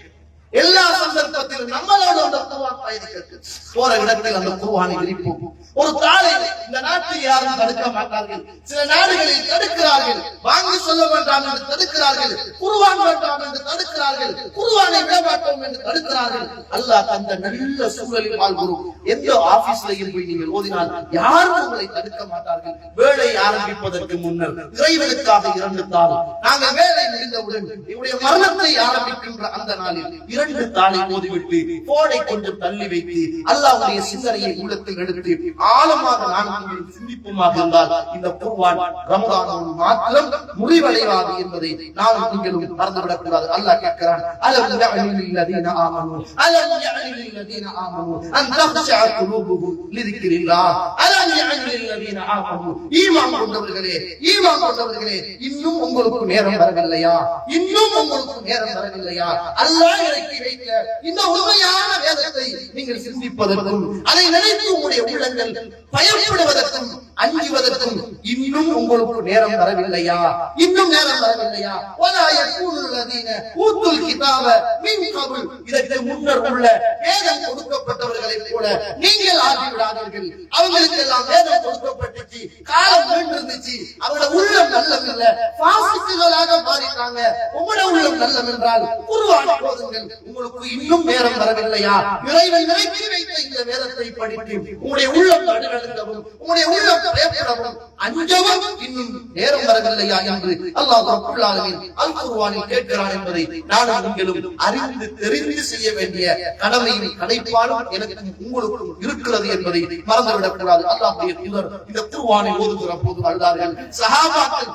எல்லா சந்தர்ப்பத்திலும் நம்மளோட அந்த குர்ஆன் பயணிக்கிறது. போற இடத்தில் அந்த குர்ஆனை விரிப்போம். ஒரு தாளை இந்த நாட்டில் யாரும் தடுக்க மாட்டார்கள். சில நாடுகளில் தடுக்கிறார்கள். வாங்கி சொல்ல வேண்டாம் என்று தடுக்கிறார்கள். குர்ஆன் வேண்டாம் என்று தடுக்கிறார்கள். குர்ஆனை விட மாட்டோம் என்று தடுக்கிறார்கள். அல்லாஹ் அந்த நல்ல சூழலில் வாழ்கிறோம். எந்த ஆபீஸ்லையும் போய் நீங்கள் ஓதினால் யாரும் உங்களை தடுக்க மாட்டார்கள். வேலை ஆரம்பிப்பதற்கு முன்னர் இறைவனுக்காக 2 தாள், நாங்கள் வேலை முடிந்தவுடன் என்னுடைய மரணத்தை ஆரம்பிக்கின்ற அந்த நாளில் 2 தாளை ஓதிவிட்டு போனை கொஞ்சம் தள்ளி வைத்து அல்லாஹ்வுடைய சிந்தனையை உள்ளத்தில் எடுத்து ஆழமாக நாங்கள் சிந்திப்புமாக இருந்தால் இந்த குர்ஆன் ரமதானோடு மாத்திரம் முடிவடையாது என்பதை நானும் நீங்களும் மறந்துவிடக் கூடாது. அல்லாஹ் கேட்கிறான், அலம் யஅனி லில்லதீன ஆமனு அலம் யஅனி லில்லதீன ஆமனு அன் தக்ஷஅ குலூபுஹும் லிذிக்ரில்லாஹ் அலம் யஅனி லில்லதீன ஆமனு. ஈமான் கொண்டவர்களே, ஈமான் கொண்டவர்களே, இன்னும் உங்களுக்கு நேரம் வரவில்லையா? இன்னும் உங்களுக்கு நேரம் வரவில்லையா? அல்லாஹ் இறக்கி வைத்த இந்த உண்மையான வேதத்தை நீங்கள் சிந்திப்பதற்கும் அதை நினைத்து உங்களுடைய உள்ளங்கள் பயப்படுவதற்கும் அஞ்சுவதற்கும் இன்னும் உங்களுக்கு நேரம் வரவில்லையா? இன்னும் நேரம் வரவில்லையா? வலா யகூலுல் லதீன ஊத்துல் கிதாப மின் கபுல். இதற்கு முன்னர் உள்ள வேதம் கொடுக்கப்பட்டவர்களைப் போல நீங்கள் ஆகிவிடாதீர்கள். அவங்களுக்கு எல்லாம் வேதம் கொடுக்கப்பட்டுச்சு, காலம் நீண்டிருந்துச்சு, அவங்களோட உள்ளம் நல்லம் இல்ல, பாசிட்டுகளாக மாறிட்டாங்க. உங்களோட உள்ளம் நல்லம் என்றால் குர்ஆனை ஓதுங்கள். உங்களுக்கு இன்னும் நேரம் வரவில்லையா? இறைவன் இறக்கி வைத்த இந்த வேதத்தை படித்து உங்களுடைய உள்ளம் நடுநடுங்கவும் உங்களுடைய உள்ளம் பயப்படவும் அஞ்சவும் இன்னும் நேரம் வரவில்லையா என்று அல்லாஹ் ரப்பல் ஆலமீன் அல் குர்ஆனில் கேட்கிறான் என்பதை நானும் நீங்களும் அறிந்து தெரிந்து செய்ய வேண்டிய கடமையும் கடைப்பாடும் எனக்கு உங்களுக்கும் இருக்கிறது என்பதை மறந்துவிடக் கூடாது. அல்லாஹ்வுடைய தூதர் இந்த குர்ஆனை ஓதுகிற போது அழுதார்கள். சஹாபாக்கள்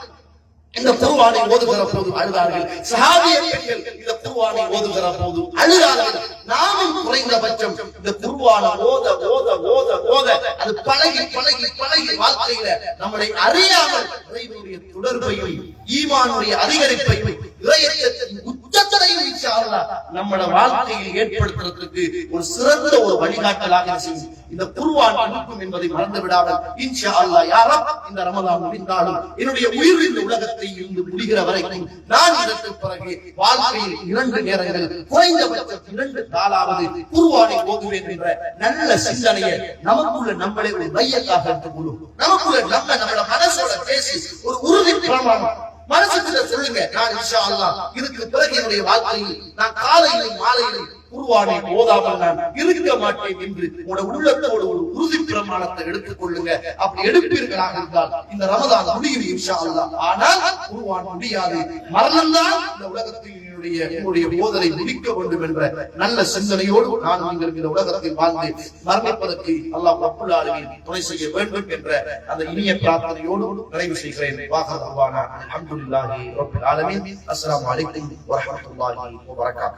இந்த குர்ஆனை ஓதுகிற போது அழுதார்கள். சஹாபிய பெண்கள் இந்த குர்ஆனை ஓதுகிற போது அழுதார்கள். நாமும் குறைந்தபட்சம் இந்த குர்ஆனை ஓத ஓத ஓத ஓத அது பழகி பழகி பழகி வாழ்க்கையில நம்மளை அறியாமல் இறைவனுடைய தொடர்பையும் ஈமானுடைய அதிகரிப்பையும் இறையச்சத்தின் உச்சத்தையும் இன்ஷா அல்லாஹ் நம்மளோட வாழ்க்கையில் ஏற்படுத்துறதுக்கு ஒரு சிறந்த ஒரு வழிகாட்டலாக செய்யும். இந்த குர்ஆன் இருக்கும் என்பதை மறந்து விடாமல் இன்ஷா அல்லாஹ் யா ரப் இந்த ரமலான் முடிந்தாலும் என்னுடைய உயிர் இந்த உலகத்தை இருந்து முடிகிற வரைக்கும் நான் இதற்கு பிறகு வாழ்க்கையில் 2 நேரங்கள் குறைந்தபட்சம் 2 நாளாவது குர்ஆனை ஓதுவேன் என்ற நல்ல சிந்தனையை நமக்குள்ள நம்மளே ஒரு மையத்தாக எடுத்துக்கொள்ளும். நமக்குள்ள நம்மளோட மனசோட பேசி ஒரு உறுதி பிரமாணம் மனசுக்குள்ள சொல்லுங்க, நான் இன்ஷா அல்லாஹ் இதுக்கு பிறகு என்னுடைய வாழ்க்கையில் நான் காலையிலும் மாலையிலும் குர்ஆனை ஓதாமல் நான் இருக்க மாட்டேன் என்று உங்களோட உள்ளத்தோடு ஒரு உறுதி பிரமாணத்தை எடுத்துக் கொள்ளுங்க. அப்படி எடுப்பீர்களாக இருந்தால் இந்த ரமதான் முடியும் இன்ஷா அல்லாஹ். ஆனால் குர்ஆன் முடியாது. மரணம்தான் இந்த உலகத்தில் உங்களுடைய போதனை முடிக்க வேண்டும் என்ற நல்ல சிந்தனையோடு நான் உங்களுக்கு இந்த உலகத்தில் வாழ்ந்து மரணிப்பதற்கு அல்லாஹ் ரப்பல் ஆலமீன் துணை செய்ய வேண்டும் என்ற அந்த இனிய பிரார்த்தனையோடு நிறைவு செய்கிறேன். வாஹர் தஅவானா அல்ஹம்துலில்லாஹி ரப்பில் ஆலமீன். அஸ்ஸலாமு அலைக்கும் வ ரஹ்மத்துல்லாஹி வ பரகாத்துஹு.